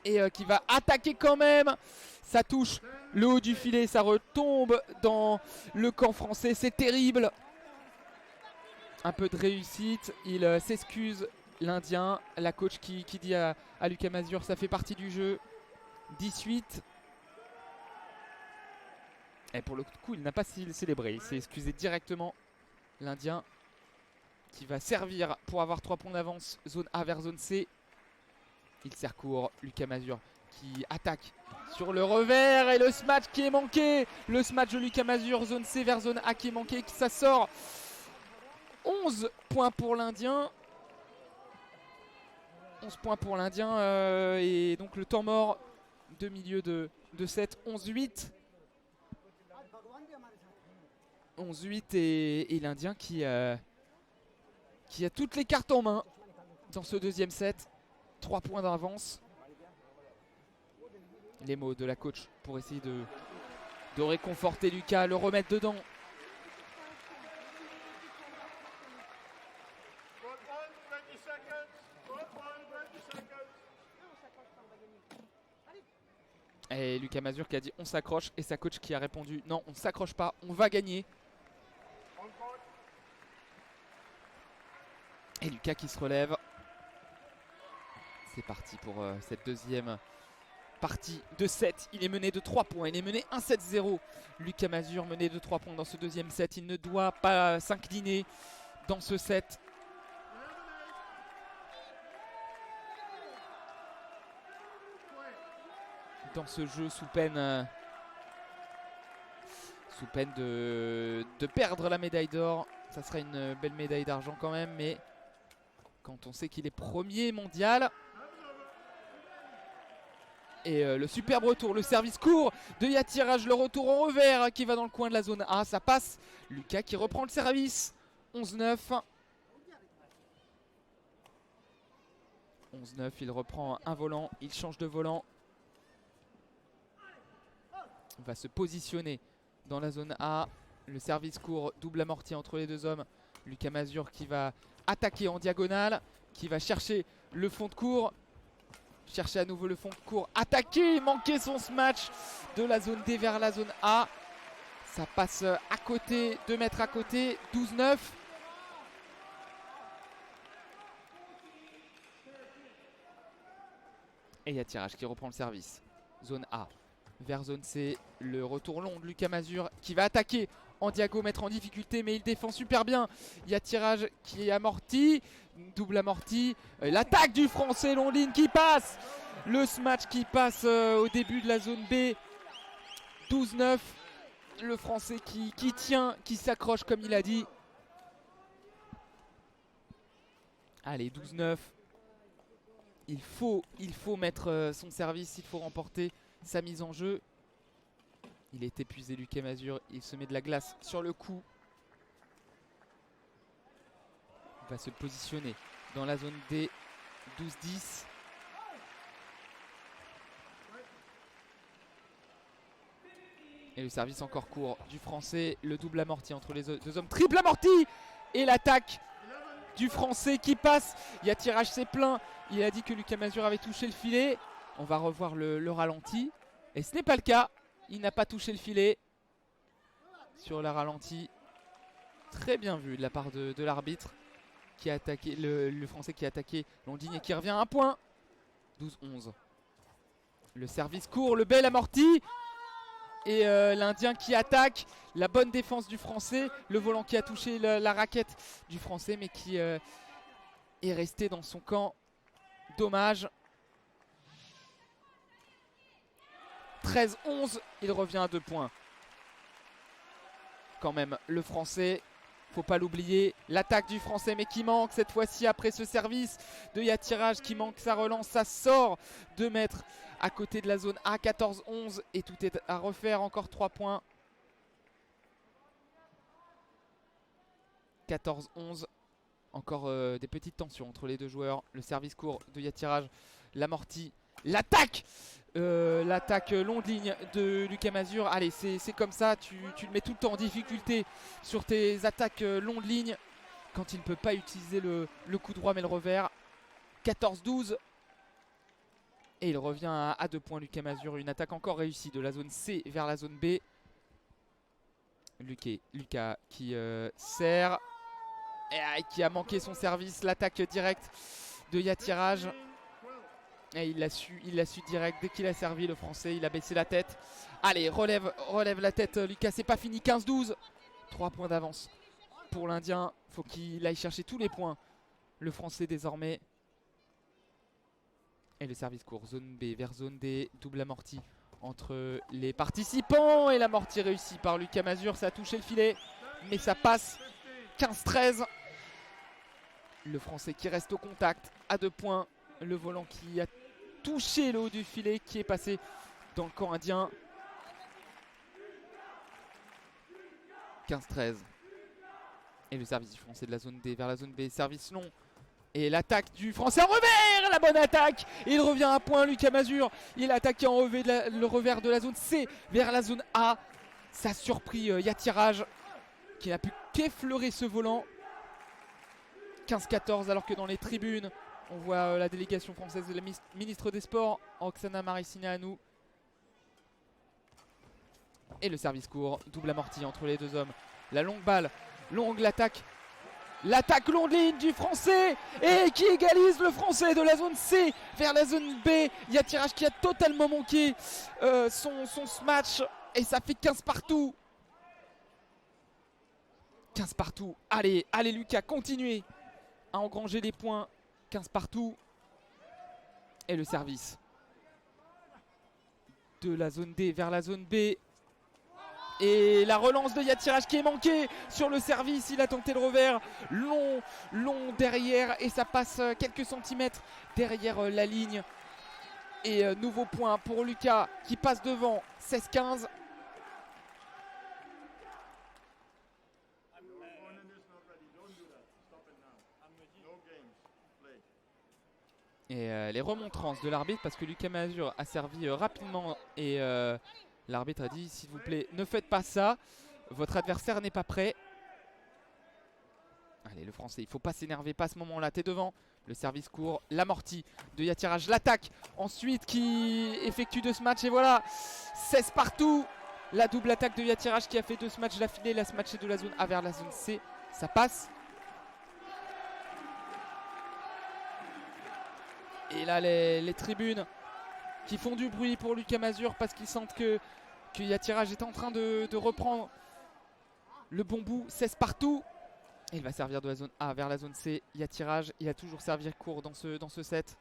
et qui va attaquer quand même. Ça touche le haut du filet, ça retombe dans le camp français, c'est terrible. Un peu de réussite, il s'excuse l'Indien, la coach qui dit à Lucas Mazur ça fait partie du jeu. 18. Et pour le coup, il n'a pas célébré. Il s'est excusé directement. L'Indien qui va servir pour avoir 3 points d'avance. Zone A vers zone C. Il sert court. Lucas Mazur qui attaque sur le revers. Et le smash qui est manqué. Le smash de Lucas Mazur. Zone C vers zone A qui est manqué. Ça sort 11 points pour l'Indien. 11 points pour l'Indien. Et donc le temps mort de milieu de set. 11-8. 11-8 et l'Indien qui a toutes les cartes en main dans ce deuxième set. 3 points d'avance. Les mots de la coach pour essayer de réconforter Lucas, le remettre dedans. Et Lucas Mazur qui a dit on s'accroche et sa coach qui a répondu non, on ne s'accroche pas, on va gagner. Et Lucas qui se relève. C'est parti pour cette deuxième partie de 7. Il est mené de 3 points. Il est mené 1-7-0. Lucas Mazur mené de 3 points dans ce deuxième set. Il ne doit pas s'incliner dans ce set. Dans ce jeu sous peine de perdre la médaille d'or. Ça sera une belle médaille d'argent quand même, mais quand on sait qu'il est premier mondial. Et le superbe retour, le service court de Yatiraj, le retour en revers qui va dans le coin de la zone A, ça passe. Lucas qui reprend le service. 11-9. 11-9, il reprend un volant, il change de volant. Il va se positionner dans la zone A. Le service court, double amorti entre les deux hommes. Lucas Mazur qui va attaquer en diagonale, qui va chercher le fond de court. Chercher à nouveau le fond de court, attaquer, manquer son smash de la zone D vers la zone A. Ça passe à côté, 2 mètres à côté, 12-9. Et il y a tirage qui reprend le service. Zone A vers zone C. Le retour long de Lucas Mazur qui va attaquer en diago, mettre en difficulté, mais il défend super bien. Il y a tirage qui est amorti. Double amorti. L'attaque du français Longline qui passe. Le smash qui passe au début de la zone B. 12-9. Le français qui tient, qui s'accroche comme il a dit. Allez, 12-9. Il faut mettre son service, il faut remporter sa mise en jeu. Il est épuisé, Lucas Mazur. Il se met de la glace sur le cou. Il va se positionner dans la zone D. 12-10. Et le service encore court du français. Le double amorti entre les deux hommes. Triple amorti. Et l'attaque du français qui passe. Il y a tirage, c'est plein. Il a dit que Lucas Mazur avait touché le filet. On va revoir le ralenti. Et ce n'est pas le cas. Il n'a pas touché le filet sur le ralenti. Très bien vu de la part de l'arbitre qui a attaqué le français qui a attaqué Longline et qui revient à un point. 12-11. Le service court, le bel amorti. Et l'Indien qui attaque. La bonne défense du français. Le volant qui a touché la raquette du français mais qui est resté dans son camp. Dommage. 13-11, il revient à 2 points. Quand même, le français, faut pas l'oublier. L'attaque du français, mais qui manque cette fois-ci après ce service de Yatiraj qui manque sa relance. Ça sort 2 mètres à côté de la zone A. 14-11 et tout est à refaire. Encore 3 points. 14-11. Encore des petites tensions entre les deux joueurs. Le service court de Yatiraj, l'amorti, l'attaque. L'attaque longue ligne de Lucas Mazur. Allez, c'est comme ça, tu le mets tout le temps en difficulté sur tes attaques longue ligne quand il ne peut pas utiliser le coup droit mais le revers. 14-12 et il revient à 2 points. Lucas Mazur, une attaque encore réussie de la zone C vers la zone B. Lucas qui sert et qui a manqué son service. L'attaque directe de Yatiraj. Et il l'a su direct dès qu'il a servi le français, il a baissé la tête. Allez, relève la tête Lucas, c'est pas fini. 15-12. 3 points d'avance pour l'Indien. Faut qu'il aille chercher tous les points. Le français désormais. Et le service court, zone B vers zone D. Double amorti entre les participants. Et l'amorti réussi par Lucas Mazur. Ça a touché le filet, mais ça passe. 15-13. Le Français qui reste au contact à 2 points. Le volant qui a touché le haut du filet, qui est passé dans le camp indien. 15-13. Et le service du Français de la zone D vers la zone B. Service long. Et l'attaque du Français en revers. La bonne attaque. Il revient à point, Lucas Mazur. Il a attaqué en le revers de la zone C vers la zone A. Ça a surpris Yatiraj, qui n'a pu qu'effleurer ce volant. 15-14, alors que dans les tribunes, on voit la délégation française de la ministre des Sports, Oksana Marissinaanu. Et le service court, double amorti entre les deux hommes. La longue balle, longue l'attaque. L'attaque longue ligne du Français et qui égalise le Français de la zone C vers la zone B. Yatiraj qui a totalement manqué son match et ça fait 15 partout. 15 partout. Allez, allez Lucas, continuez à engranger les points. 15 partout. Et le service de la zone D vers la zone B. Et la relance de Yatiraj qui est manquée sur le service. Il a tenté le revers long derrière. Et ça passe quelques centimètres derrière la ligne. Et nouveau point pour Lucas qui passe devant. 16-15. Et les remontrances de l'arbitre, parce que Lucas Mazur a servi rapidement et l'arbitre a dit s'il vous plaît ne faites pas ça, votre adversaire n'est pas prêt. Allez le Français, il ne faut pas s'énerver, pas à ce moment là, t'es devant. Le service court, l'amorti de Yatiraj, l'attaque ensuite qui effectue de ce match et voilà 16 partout. La double attaque de Yatiraj qui a fait de ce match d'affilée, la match de la zone A vers la zone C, ça passe. Et là les tribunes qui font du bruit pour Lucas Mazur parce qu'ils sentent que Yatiraj est en train de reprendre le bon bout. 16 partout. Et il va servir de la zone A vers la zone C. Yatiraj, il a toujours servi court dans ce set.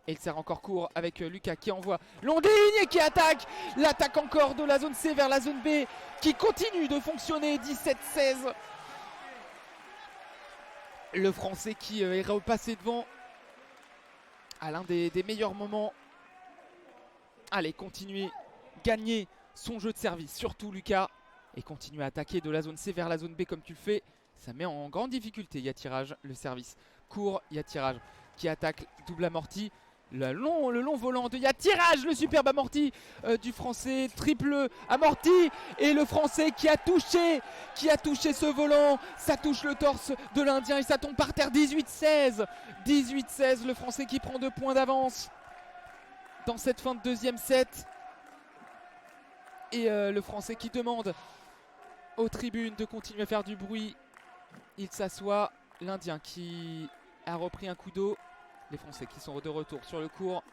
Et il sert encore court avec Lucas qui envoie longue ligne et qui attaque. L'attaque encore de la zone C vers la zone B qui continue de fonctionner. 17-16. Le Français qui est repassé devant à l'un des meilleurs moments. Allez, continuez, gagnez son jeu de service, surtout Lucas. Et continuez à attaquer de la zone C vers la zone B comme tu le fais. Ça met en grande difficulté Yatiraj, le service court. Yatiraj qui attaque, double amorti. Le long volant de Yatiraj, le superbe amorti du Français, triple amorti. Et le Français qui a touché ce volant. Ça touche le torse de l'Indien et ça tombe par terre. 18-16. 18-16, le Français qui prend 2 points d'avance dans cette fin de deuxième set. Et le Français qui demande aux tribunes de continuer à faire du bruit. Il s'assoit. L'Indien qui a repris un coup d'eau. Les Français qui sont de retour sur le court.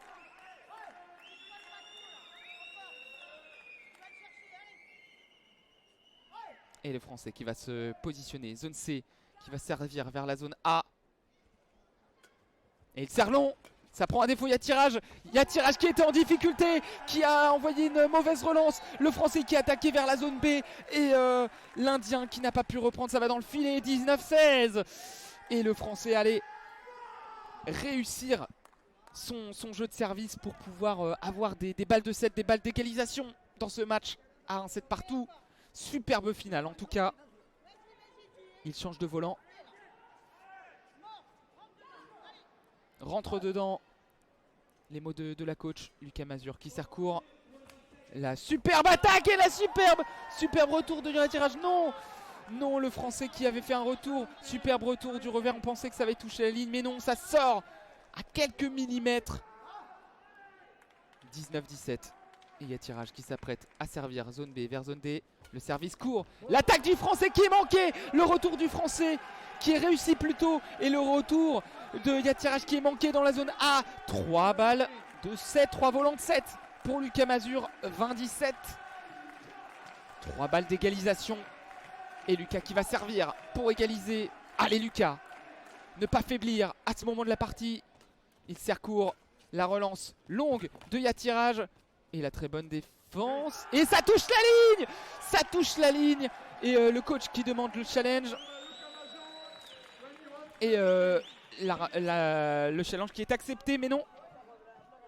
Et le Français qui va se positionner. Zone C qui va servir vers la zone A. Et il sert long. Ça prend un défaut Yatiraj. Yatiraj qui était en difficulté, qui a envoyé une mauvaise relance. Le Français qui a attaqué vers la zone B. Et l'Indien qui n'a pas pu reprendre. Ça va dans le filet. 19-16. Et le Français allait réussir son jeu de service pour pouvoir avoir des balles de 7, des balles d'égalisation dans ce match à 1-7 partout. Superbe finale en tout cas. Il change de volant. Rentre dedans. Les mots de la coach Lucas Mazur qui sert court. La superbe attaque et la superbe retour de Yatiraj. Non, le Français qui avait fait un retour. Superbe retour du revers. On pensait que ça avait touché la ligne. Mais non, ça sort à quelques millimètres. 19-17. Et Yatiraj qui s'apprête à servir zone B vers zone D. Le service court. L'attaque du Français qui est manquée. Le retour du Français qui est réussi plus tôt. Et le retour de Yatiraj qui est manqué dans la zone A. 3 balles de 7. 3 volants de 7 pour Lucas Mazur. 20-17. 3 balles d'égalisation. Et Lucas qui va servir pour égaliser. Allez Lucas, ne pas faiblir à ce moment de la partie. Il sert court. La relance longue de Yatiraj. Et la très bonne défense. Et ça touche la ligne. Ça touche la ligne. Et le coach qui demande le challenge. Et le challenge qui est accepté, mais non.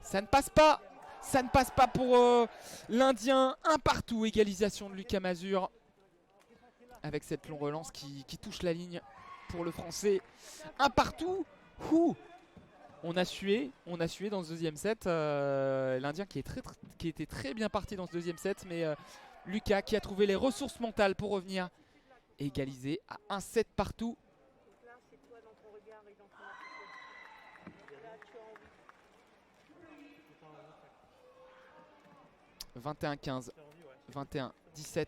Ça ne passe pas. Ça ne passe pas pour l'Indien. Un partout, égalisation de Lucas Mazur. Avec cette longue relance qui touche la ligne pour le Français. Un partout. On a sué dans ce deuxième set. L'Indien qui était très bien parti dans ce deuxième set. Mais Lucas qui a trouvé les ressources mentales pour revenir égaliser à un set partout. 21-15, 21-17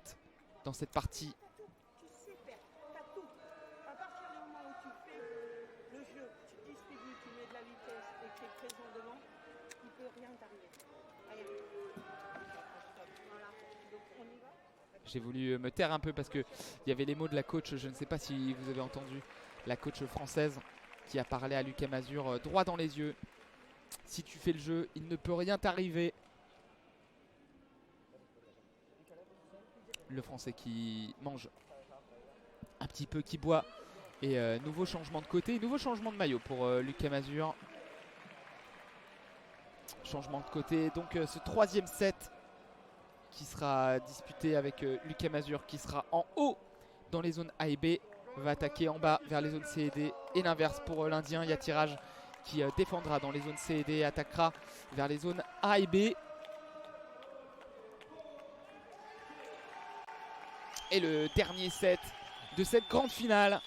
dans cette partie. J'ai voulu me taire un peu parce qu'il y avait les mots de la coach, je ne sais pas si vous avez entendu, la coach française qui a parlé à Lucas Mazur droit dans les yeux. Si tu fais le jeu, il ne peut rien t'arriver. Le Français qui mange un petit peu, qui boit. Et nouveau changement de côté, nouveau changement de maillot pour Lucas Mazur. Changement de côté, donc ce troisième set qui sera disputé avec Lucas Mazur qui sera en haut dans les zones A et B, va attaquer en bas vers les zones C et D, et l'inverse pour l'Indien. Il y a tirage qui défendra dans les zones C et D et attaquera vers les zones A et B. Et le dernier set de cette grande finale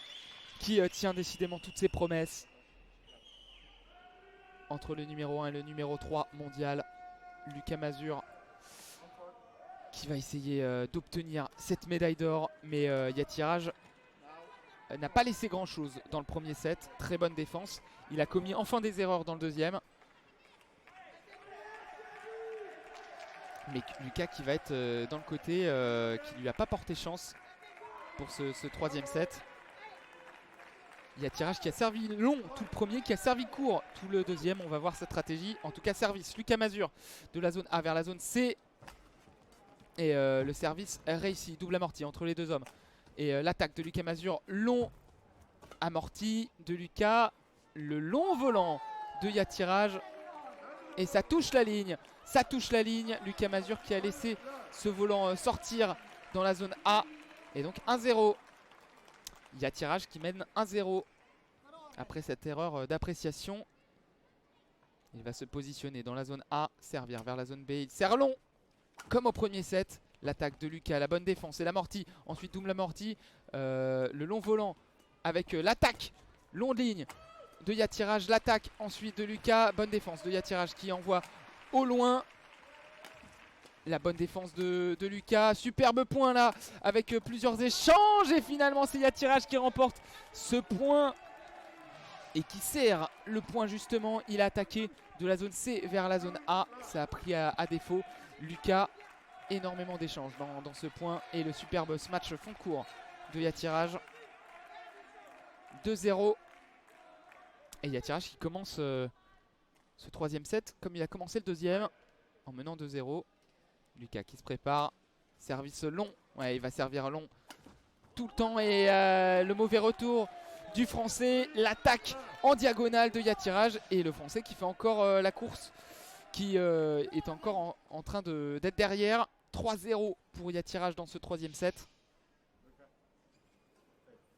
qui tient décidément toutes ses promesses entre le numéro 1 et le numéro 3 mondial. Lucas Mazur qui va essayer d'obtenir cette médaille d'or, mais Yatiraj n'a pas laissé grand chose dans le premier set. Très bonne défense, il a commis enfin des erreurs dans le deuxième, mais Lucas qui va être dans le côté qui lui a pas porté chance pour ce troisième set. Yatiraj qui a servi long tout le premier, qui a servi court tout le deuxième. On va voir sa stratégie, en tout cas service Lucas Mazur de la zone A vers la zone C. Et le service réussi, double amorti entre les deux hommes. Et l'attaque de Lucas Mazur, long amorti de Lucas. Le long volant de Yatiraj. Et ça touche la ligne. Ça touche la ligne. Lucas Mazur qui a laissé ce volant sortir dans la zone A. Et donc 1-0. Yatiraj qui mène 1-0. Après cette erreur d'appréciation. Il va se positionner dans la zone A. Servir vers la zone B. Il sert long. Comme au premier set, l'attaque de Lucas, la bonne défense et l'amorti. Ensuite double amorti, le long volant avec l'attaque, longue ligne de Yatiraj, l'attaque ensuite de Lucas, bonne défense de Yatiraj qui envoie au loin. La bonne défense de Lucas, superbe point là avec plusieurs échanges et finalement c'est Yatiraj qui remporte ce point et qui sert le point justement. Il a attaqué de la zone C vers la zone A, ça a pris à défaut. Lucas, énormément d'échanges dans ce point et le superbe smash fond court de Yatiraj. 2-0 et Yatiraj qui commence ce troisième set comme il a commencé le deuxième en menant 2-0. Lucas qui se prépare, service long, ouais, il va servir long tout le temps et le mauvais retour du Français, l'attaque en diagonale de Yatiraj et le Français qui fait encore la course, qui est encore en train d'être derrière. 3-0 pour Yatiraj dans ce troisième set.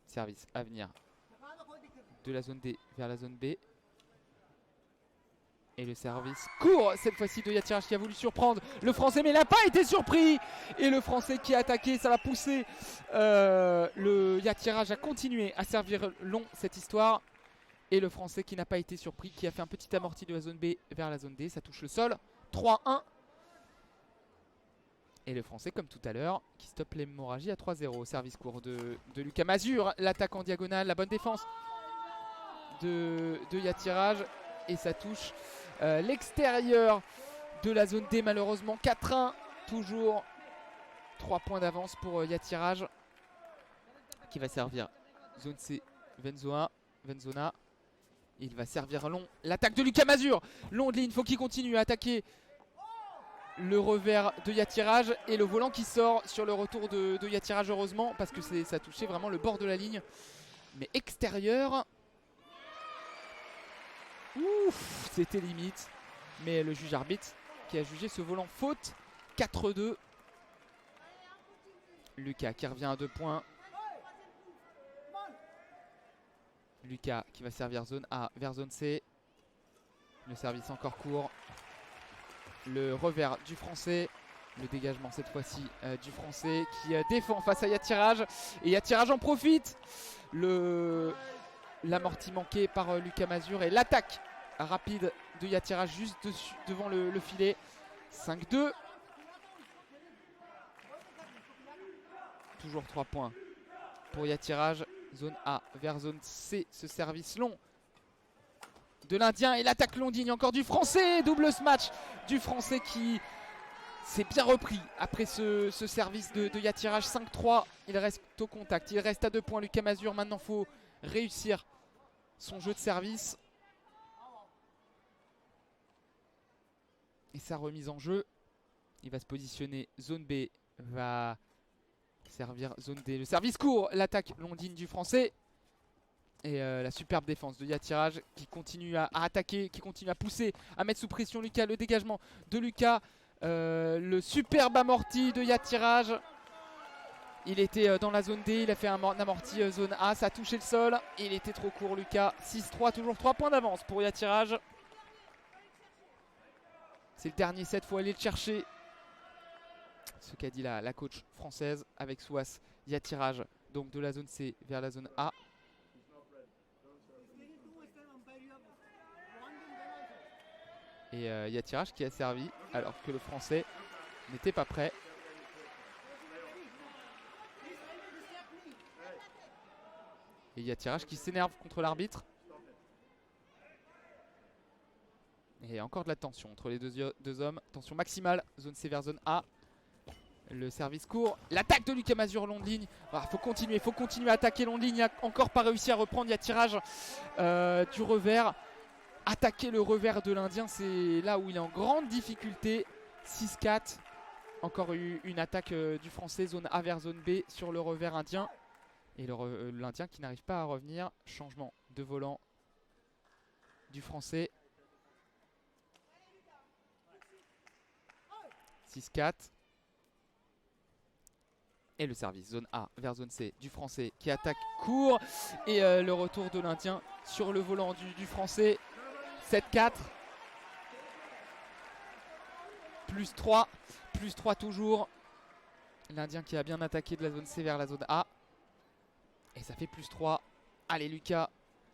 Service à venir de la zone D vers la zone B. Et le service court cette fois-ci de Yatiraj qui a voulu surprendre le Français, mais il n'a pas été surpris. Et le Français qui a attaqué, ça l'a poussé le Yatiraj à continuer à servir long cette histoire. Et le Français qui n'a pas été surpris, qui a fait un petit amorti de la zone B vers la zone D. Ça touche le sol. 3-1. Et le Français, comme tout à l'heure, qui stoppe l'hémorragie à 3-0. Service court de Lucas Mazur. L'attaque en diagonale, la bonne défense de Yatiraj. Et ça touche l'extérieur de la zone D malheureusement. 4-1. Toujours 3 points d'avance pour Yatiraj. Qui va servir zone C, Venzona. Il va servir long. L'attaque de Lucas Mazur. Long de ligne, faut qu'il continue à attaquer le revers de Yatiraj. Et le volant qui sort sur le retour de Yatiraj, heureusement, parce que ça touchait vraiment le bord de la ligne. Mais extérieur. Ouf, c'était limite. Mais le juge arbitre qui a jugé ce volant faute. 4-2. Lucas qui revient à 2 points. Lucas qui va servir zone A vers zone C. Le service encore court. Le revers du Français. Le dégagement cette fois-ci du Français qui défend face à Yatiraj. Et Yatiraj en profite. L'amorti manqué par Lucas Mazur. Et l'attaque rapide de Yatiraj juste devant le filet. 5-2. Toujours 3 points pour Yatiraj. Zone A vers zone C. Ce service long de l'Indien et l'attaque longigne encore du Français. Double smash du Français qui s'est bien repris après ce service de Yatiraj. 5-3. Il reste au contact. Il reste à 2 points Lucas Mazur. Maintenant il faut réussir son jeu de service. Et sa remise en jeu. Il va se positionner zone B. Va servir zone D. Le service court. L'attaque londine du Français. Et la superbe défense de Yatiraj qui continue à attaquer, qui continue à pousser, à mettre sous pression Lucas. Le dégagement de Lucas. Le superbe amorti de Yatiraj. Il était dans la zone D, il a fait un amorti zone A, ça a touché le sol. Il était trop court Lucas. 6-3, toujours 3 points d'avance pour Yatiraj. C'est le dernier set, il faut aller le chercher. Ce qu'a dit la coach française avec Souas. Yatiraj donc de la zone C vers la zone A. Et Yatiraj qui a servi alors que le Français n'était pas prêt. Et Yatiraj qui s'énerve contre l'arbitre. Et encore de la tension entre les deux hommes. Tension maximale, zone C vers zone A. Le service court. L'attaque de Lucas Mazur, long de ligne. Faut continuer à attaquer long de ligne. Il n'a encore pas réussi à reprendre Yatiraj du revers. Attaquer le revers de l'Indien, c'est là où il est en grande difficulté. 6-4. Encore une attaque du Français, zone A vers zone B sur le revers indien. Et l'Indien qui n'arrive pas à revenir. Changement de volant du Français. 6-4. Et le service, zone A vers zone C du Français qui attaque court. Et le retour de l'Indien sur le volant du Français. 7-4. Plus 3 toujours. L'Indien qui a bien attaqué de la zone C vers la zone A. Et ça fait plus 3. Allez Lucas,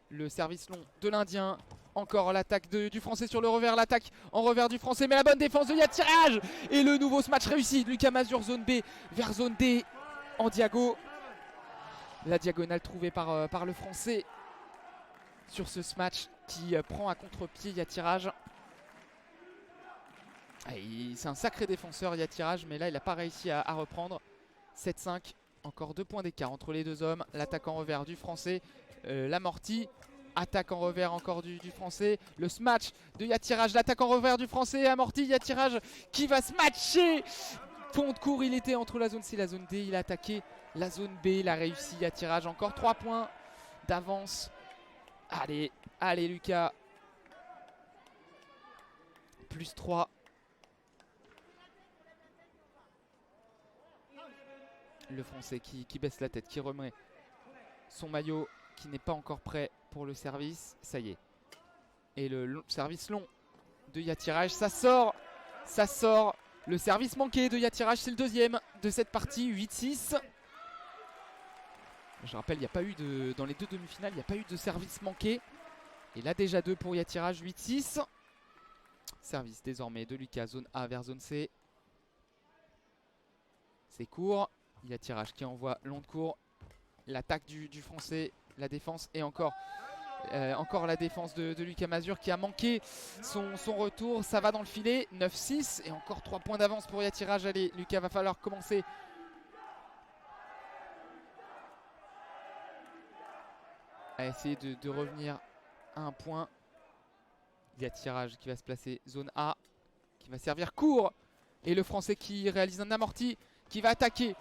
le service long de l'Indien. Encore l'attaque du Français sur le revers. L'attaque en revers du Français. Mais la bonne défense de Yatiraj. Et le nouveau smash réussi. Lucas Mazur, zone B vers zone D. En diago. La diagonale trouvée par le Français. Sur ce smash qui prend à contre-pied Yatiraj. C'est un sacré défenseur Yatiraj. Mais là il n'a pas réussi à reprendre. 7-5. Encore 2 points d'écart entre les deux hommes. L'attaque en revers du Français. L'amorti. Attaque en revers encore du Français. Le smash de Yatiraj. L'attaque en revers du Français. Amorti. Yatiraj qui va smatcher. Fond de court, il était entre la zone C et la zone D. Il a attaqué la zone B. Il a réussi Yatiraj. Encore 3 points d'avance. Allez Lucas. Plus 3. Le Français qui baisse la tête, qui remet son maillot, qui n'est pas encore prêt pour le service. Ça y est. Et le service long de Yatiraj, ça sort. Le service manqué de Yatiraj, c'est le deuxième de cette partie. 8-6. Je rappelle, il n'y a pas eu dans les deux demi-finales, il n'y a pas eu de service manqué. Et là déjà 2 pour Yatiraj. 8-6. Service désormais de Lucas, zone A vers zone C. C'est court. Yatiraj qui envoie long de court. L'attaque du Français, la défense et encore la défense de Lucas Mazur qui a manqué son retour. Ça va dans le filet. 9-6 et encore 3 points d'avance pour Yatiraj. Allez Lucas, va falloir commencer à essayer de revenir à un point. Yatiraj qui va se placer zone A, qui va servir court. Et le Français qui réalise un amorti, qui va attaquer.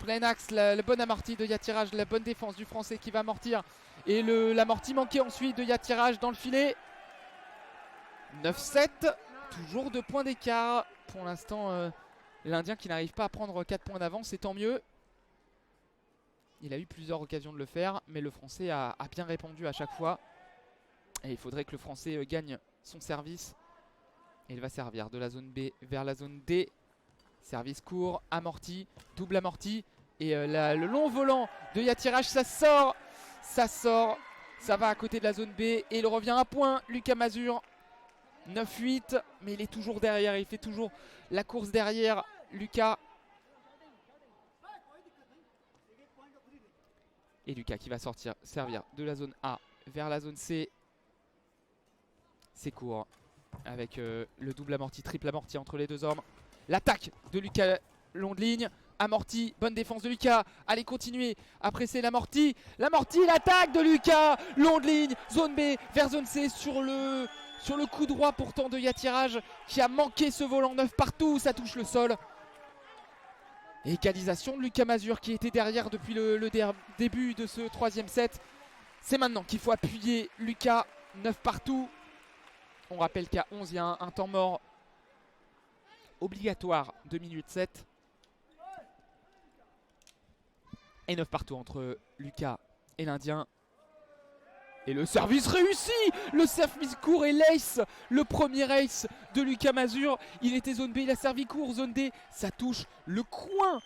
Plein axe, le bon amorti de Yatiraj, la bonne défense du Français qui va amortir. Et l'amorti manqué ensuite de Yatiraj dans le filet. 9-7. Toujours 2 points d'écart. Pour l'instant, l'Indien qui n'arrive pas à prendre 4 points d'avance, c'est tant mieux. Il a eu plusieurs occasions de le faire, mais le Français a bien répondu à chaque fois. Et il faudrait que le Français gagne son service. Et il va servir de la zone B vers la zone D. Service court, amorti, double amorti. Et le long volant de Yatiraj, ça sort. Ça sort. Ça va à côté de la zone B. Et il revient à point, Lucas Mazur. 9-8. Mais il est toujours derrière. Il fait toujours la course derrière, Lucas. Et Lucas qui va servir de la zone A vers la zone C. C'est court. Avec le double amorti, triple amorti entre les deux hommes. L'attaque de Lucas, long de ligne. Amorti, bonne défense de Lucas. Allez, continuer à presser l'amorti. L'amorti, l'attaque de Lucas. Long de ligne, zone B vers zone C sur le coup droit pourtant de Yatiraj qui a manqué ce volant 9 partout. Ça touche le sol. Égalisation de Lucas Mazur qui était derrière depuis le début de ce troisième set. C'est maintenant qu'il faut appuyer Lucas. 9 partout. On rappelle qu'à 11, il y a un temps mort obligatoire de minute 7. Et 9 partout entre Lucas et l'Indien. Et le service réussi. Le service court et l'ace. Le premier ace de Lucas Mazur. Il était zone B, il a servi court. Zone D, ça touche le coin.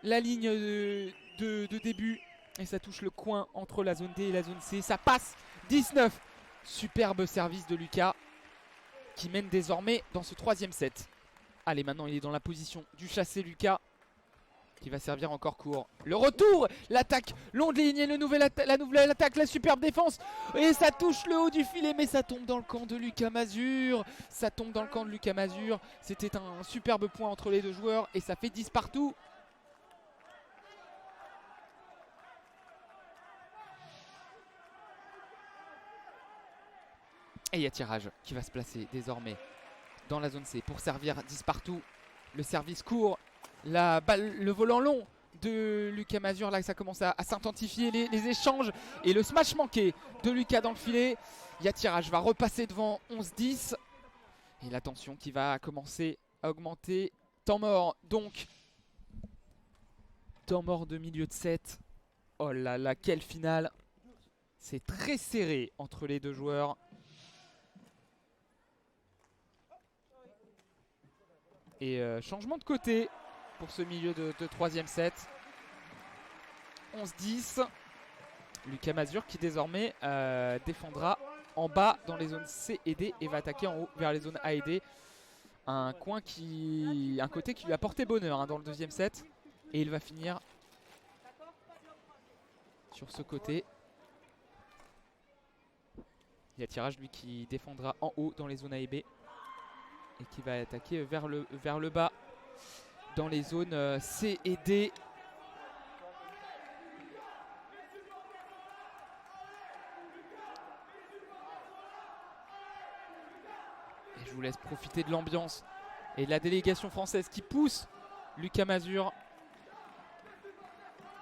La ligne de début. Et ça touche le coin entre la zone D et la zone C. Ça passe 19. Superbe service de Lucas qui mène désormais dans ce troisième set. Allez, maintenant il est dans la position du chassé Lucas qui va servir encore court. Le retour, l'attaque, long de ligne et la nouvelle attaque, la superbe défense. Et ça touche le haut du filet mais ça tombe dans le camp de Lucas Mazur. Ça tombe dans le camp de Lucas Mazur. C'était un superbe point entre les deux joueurs et ça fait 10 partout. Et il y a Yatiraj qui va se placer désormais dans la zone C pour servir 10 partout. Le service court, la balle, le volant long de Lucas Mazur. Là, ça commence à s'intensifier les échanges. Et le smash manqué de Lucas dans le filet. Yatiraj va repasser devant 11-10. Et la tension qui va commencer à augmenter. Temps mort donc. Temps mort de milieu de set. Oh là là, quelle finale. C'est très serré entre les deux joueurs. Et changement de côté pour ce milieu de troisième set. 11-10. Lucas Mazur qui désormais défendra en bas dans les zones C et D et va attaquer en haut vers les zones A et D. Un côté qui lui a porté bonheur dans le deuxième set. Et il va finir sur ce côté. Il y a Yatiraj lui qui défendra en haut dans les zones A et B. Et qui va attaquer vers le bas dans les zones C et D. Et je vous laisse profiter de l'ambiance et de la délégation française qui pousse Lucas Mazur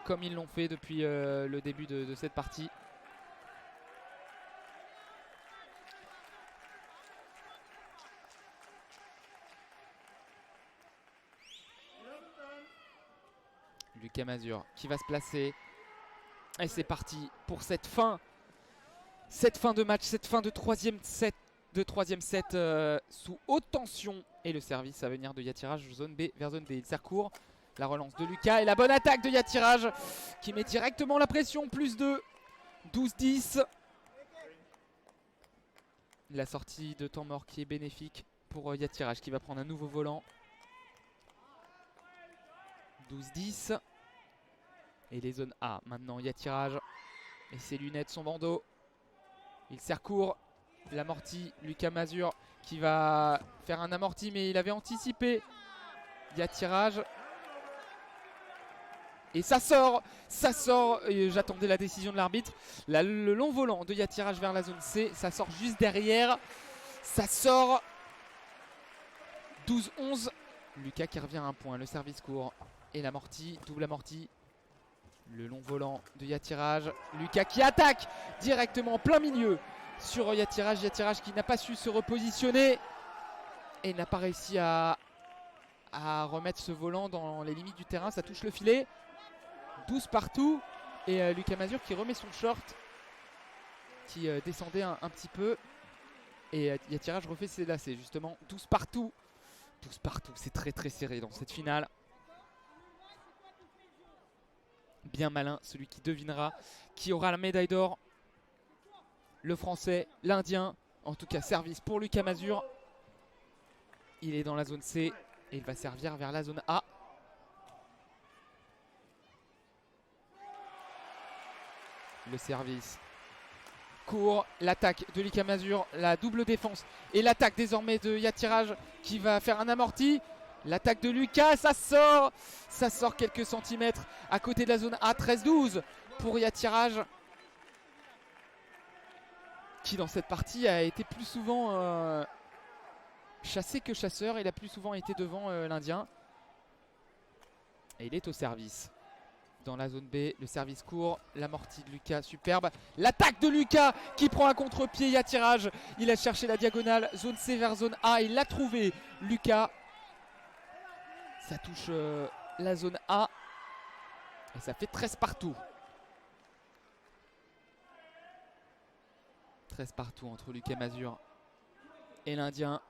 comme ils l'ont fait depuis le début de cette partie. Lucas Mazur qui va se placer. Et c'est parti pour cette fin de match, cette fin de troisième set sous haute tension. Et le service à venir de Yatiraj, zone B vers zone D. Il sert court. La relance de Lucas et la bonne attaque de Yatiraj qui met directement la pression. Plus 2, 12-10. La sortie de temps mort qui est bénéfique pour Yatiraj qui va prendre un nouveau volant. 12-10. Et les zones A. Maintenant, Yatiraj et ses lunettes, son bandeau. Il sert court. L'amorti, Lucas Mazur qui va faire un amorti, mais il avait anticipé Yatiraj. Et ça sort. J'attendais la décision de l'arbitre. Le long volant de Yatiraj vers la zone C. Ça sort juste derrière. Ça sort. 12-11. Lucas qui revient à un point. Le service court. Et l'amorti, double amorti. Le long volant de Yatiraj. Lucas qui attaque directement en plein milieu sur Yatiraj. Yatiraj qui n'a pas su se repositionner et n'a pas réussi à remettre ce volant dans les limites du terrain. Ça touche le filet. 12 partout. Et Lucas Mazur qui remet son short, qui descendait un petit peu. Et Yatiraj refait ses lacets justement. 12 partout. 12 partout, c'est très très serré dans cette finale. Bien malin, celui qui devinera qui aura la médaille d'or. Le français, l'indien. En tout cas, service pour Lucas Mazur. Il est dans la zone C et il va servir vers la zone A. Le service court, l'attaque de Lucas Mazur, la double défense et l'attaque désormais de Yatiraj qui va faire un amorti. L'attaque de Lucas, ça sort quelques centimètres à côté de la zone A. 13-12 pour Yatiraj, qui dans cette partie a été plus souvent chassé que chasseur. Il a plus souvent été devant l'Indien. Et il est au service. Dans la zone B, le service court, l'amorti de Lucas, superbe. L'attaque de Lucas qui prend un contre-pied. Yatiraj, il a cherché la diagonale, zone C vers zone A, il l'a trouvé. Lucas, ça touche la zone A et ça fait 13 partout. 13 partout entre Lucas Mazur et l'Indien.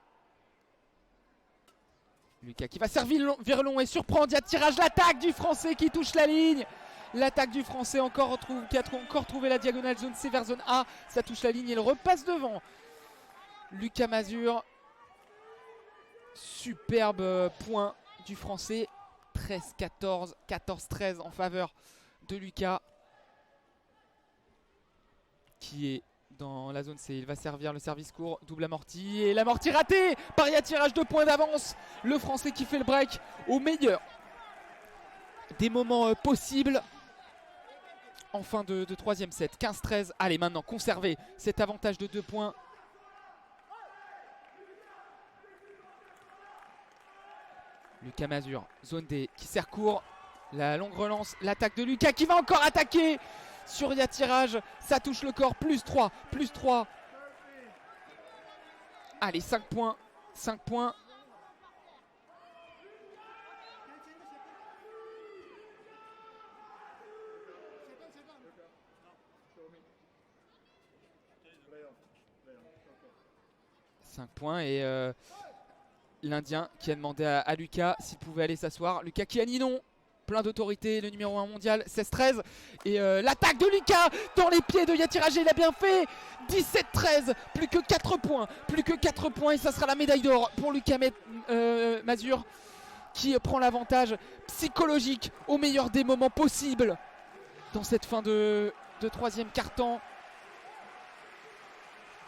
Lucas qui va servir vers long et surprendre Yatiraj. L'attaque du français qui touche la ligne. L'attaque du français qui a encore trouvé la diagonale zone C vers zone A. Ça touche la ligne et il repasse devant. Lucas Mazur. Superbe point du français. 13-14, 14-13 en faveur de Lucas, qui est dans la zone C. Il va servir le service court, double amorti et l'amorti raté par Yatiraj, 2 points d'avance. Le français qui fait le break au meilleur des moments possibles en fin de troisième set. 15-13. Allez, maintenant conserver cet avantage de 2 points. Lucas Mazur, zone D qui sert court. La longue relance, l'attaque de Lucas qui va encore attaquer sur Yatiraj. Ça touche le corps, plus 3, plus 3. Allez, 5 points, 5 points. Et l'Indien qui a demandé à Lucas s'il pouvait aller s'asseoir. Lucas qui a dit non. Plein d'autorité, le numéro 1 mondial, 16-13. Et l'attaque de Lucas dans les pieds de Yatiraj, il a bien fait. 17-13, plus que 4 points. Plus que 4 points et ça sera la médaille d'or pour Lucas Mazur, qui prend l'avantage psychologique au meilleur des moments possibles dans cette fin de troisième quart-temps.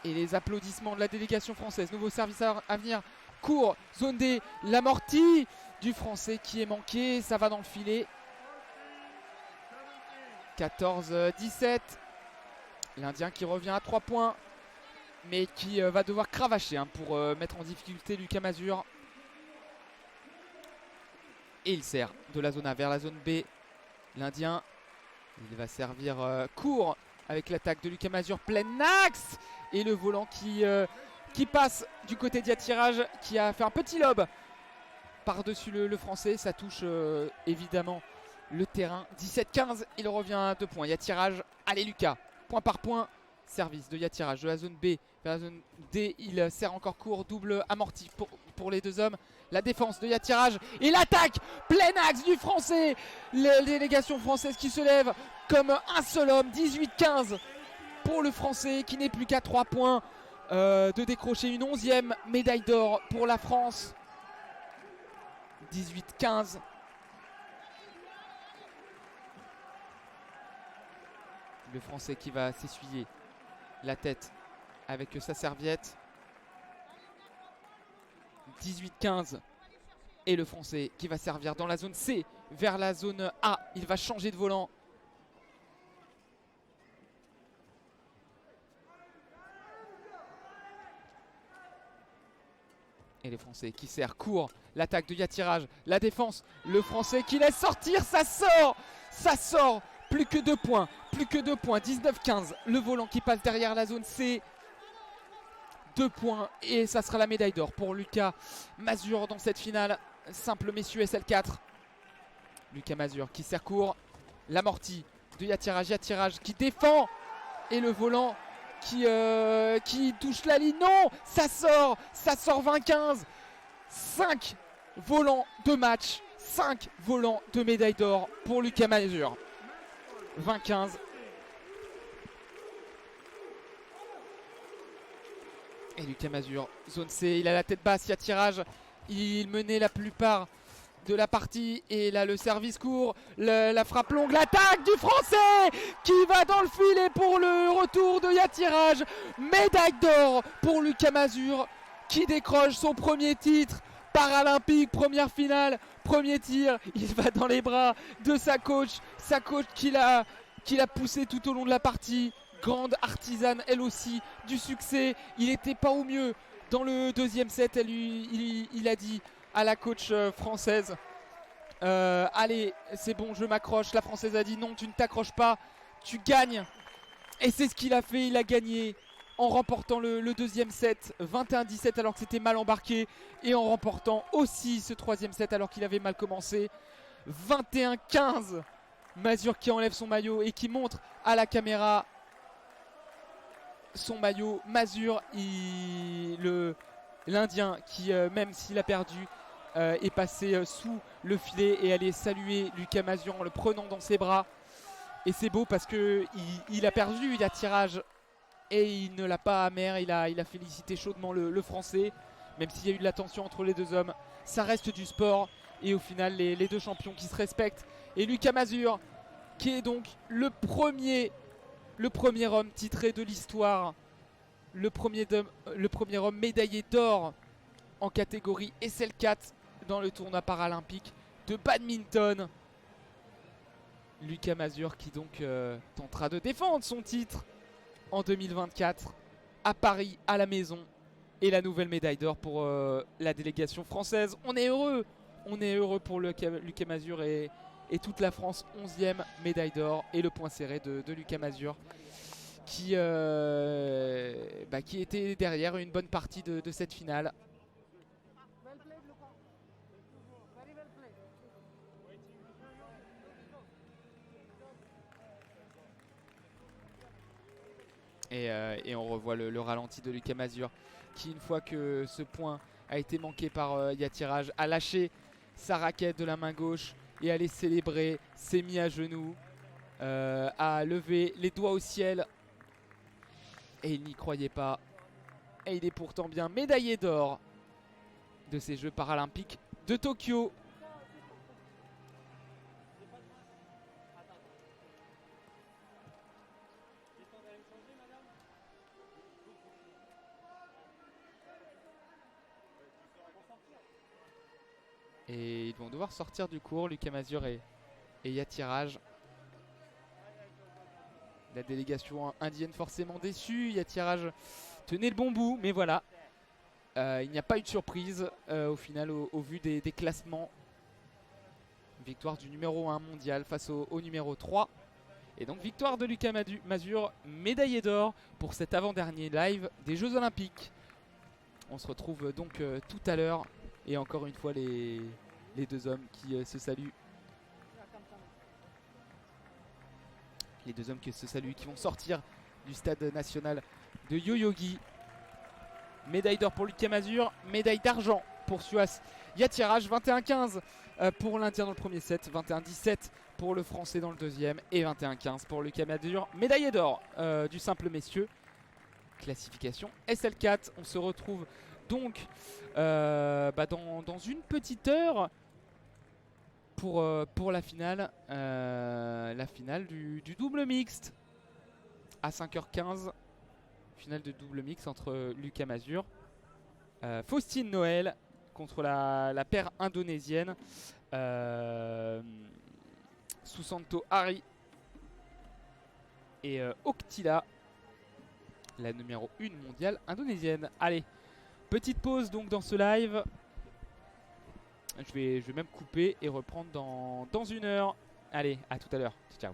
Et les applaudissements de la délégation française. Nouveau service à venir. Court, zone D, l'amorti du français qui est manqué. Ça va dans le filet. 14-17. L'Indien qui revient à 3 points. Mais qui va devoir cravacher pour mettre en difficulté Lucas Mazur. Et il sert de la zone A vers la zone B. L'Indien, il va servir court avec l'attaque de Lucas Mazur, plein axe. Et le volant qui passe du côté de Yatiraj, qui a fait un petit lob par-dessus le français. Ça touche évidemment le terrain. 17-15, il revient à 2 points. Yatiraj, allez Lucas, point par point. Service de Yatiraj de la zone B vers la zone D. Il sert encore court, double amorti pour les deux hommes. La défense de Yatiraj et l'attaque plein axe du français. La délégation française qui se lève comme un seul homme. 18-15 pour le français qui n'est plus qu'à 3 points de décrocher une 11e médaille d'or pour la France. 18-15. Le français qui va s'essuyer la tête avec sa serviette. 18-15. Et le français qui va servir dans la zone C vers la zone A. Il va changer de volant. Et les français qui serrent court. L'attaque de Yatiraj, la défense. Le français qui laisse sortir, ça sort. Ça sort. Plus que 2 points. Plus que 2 points. 19-15. Le volant qui passe derrière la zone C 2 points et ça sera la médaille d'or pour Lucas Mazur dans cette finale. Simple messieurs SL4. Lucas Mazur qui sert court. L'amorti de Yatiraj. Yatiraj qui défend. Et le volant qui touche la ligne. Non, ça sort 20-15. 5 volants de match. 5 volants de médaille d'or pour Lucas Mazur. 20-15. Et Lucas Mazur, zone C, il a la tête basse, Yatiraj. Il menait la plupart de la partie. Et là, le service court, la frappe longue, l'attaque du Français qui va dans le filet pour le retour de Yatiraj. Médaille d'or pour Lucas Mazur qui décroche son premier titre paralympique, première finale, premier tir. Il va dans les bras de sa coach qui l'a poussé tout au long de la partie. Grande artisane, elle aussi, du succès. Il n'était pas au mieux dans le deuxième set. Il a dit à la coach française allez, c'est bon, je m'accroche. La française a dit non, tu ne t'accroches pas, tu gagnes. Et c'est ce qu'il a fait, il a gagné en remportant le deuxième set 21-17 alors que c'était mal embarqué. Et en remportant aussi ce troisième set alors qu'il avait mal commencé 21-15. Mazur qui enlève son maillot et qui montre à la caméra son maillot. Mazur, l'Indien qui même s'il a perdu est passé sous le filet et allait saluer Lucas Mazur en le prenant dans ses bras. Et c'est beau parce que il a perdu, il a tirage et il ne l'a pas amer. Il a félicité chaudement le Français, même s'il y a eu de la tension entre les deux hommes. Ça reste du sport et au final les deux champions qui se respectent. Et Lucas Mazur qui est donc le premier homme titré de l'histoire, le premier homme médaillé d'or en catégorie SL4 dans le tournoi paralympique de badminton. Lucas Mazur qui donc tentera de défendre son titre en 2024 à Paris, à la maison. Et la nouvelle médaille d'or pour la délégation française. On est heureux pour Lucas Mazur et toute la France. 11e médaille d'or et le point serré de Lucas Mazur qui était derrière une bonne partie de cette finale. Et on revoit le ralenti de Lucas Mazur qui, une fois que ce point a été manqué par Yatiraj, a lâché sa raquette de la main gauche et allait célébrer, s'est mis à genoux, a levé les doigts au ciel et il n'y croyait pas. Et il est pourtant bien médaillé d'or de ces Jeux paralympiques de Tokyo. Et ils vont devoir sortir du cours, Lucas Mazur et Yatiraj. La délégation indienne forcément déçue. Yatiraj tenait le bon bout, mais voilà. Il n'y a pas eu de surprise au final au vu des classements. Victoire du numéro 1 mondial face au numéro 3. Et donc victoire de Lucas Mazur, médaillé d'or pour cet avant-dernier live des Jeux Olympiques. On se retrouve donc tout à l'heure. Et encore une fois les deux hommes qui se saluent. Les deux hommes qui se saluent, qui vont sortir du stade national de Yoyogi. Médaille d'or pour Lucas Mazur, médaille d'argent pour Suas Yatiraj. 21-15 pour l'Indien dans le premier set, 21-17 pour le Français dans le deuxième et 21-15 pour Lucas Mazur. Médaillé d'or du simple messieurs. Classification SL4. On se retrouve donc dans une petite heure pour la finale du double mixte à 5h15. Finale de double mixte entre Lucas Mazur, Faustine Noël contre la paire indonésienne Susanto Hari et Oktila, la numéro 1 mondiale indonésienne. Allez, petite pause donc dans ce live. Je vais même couper et reprendre dans une heure. Allez, à tout à l'heure. Ciao.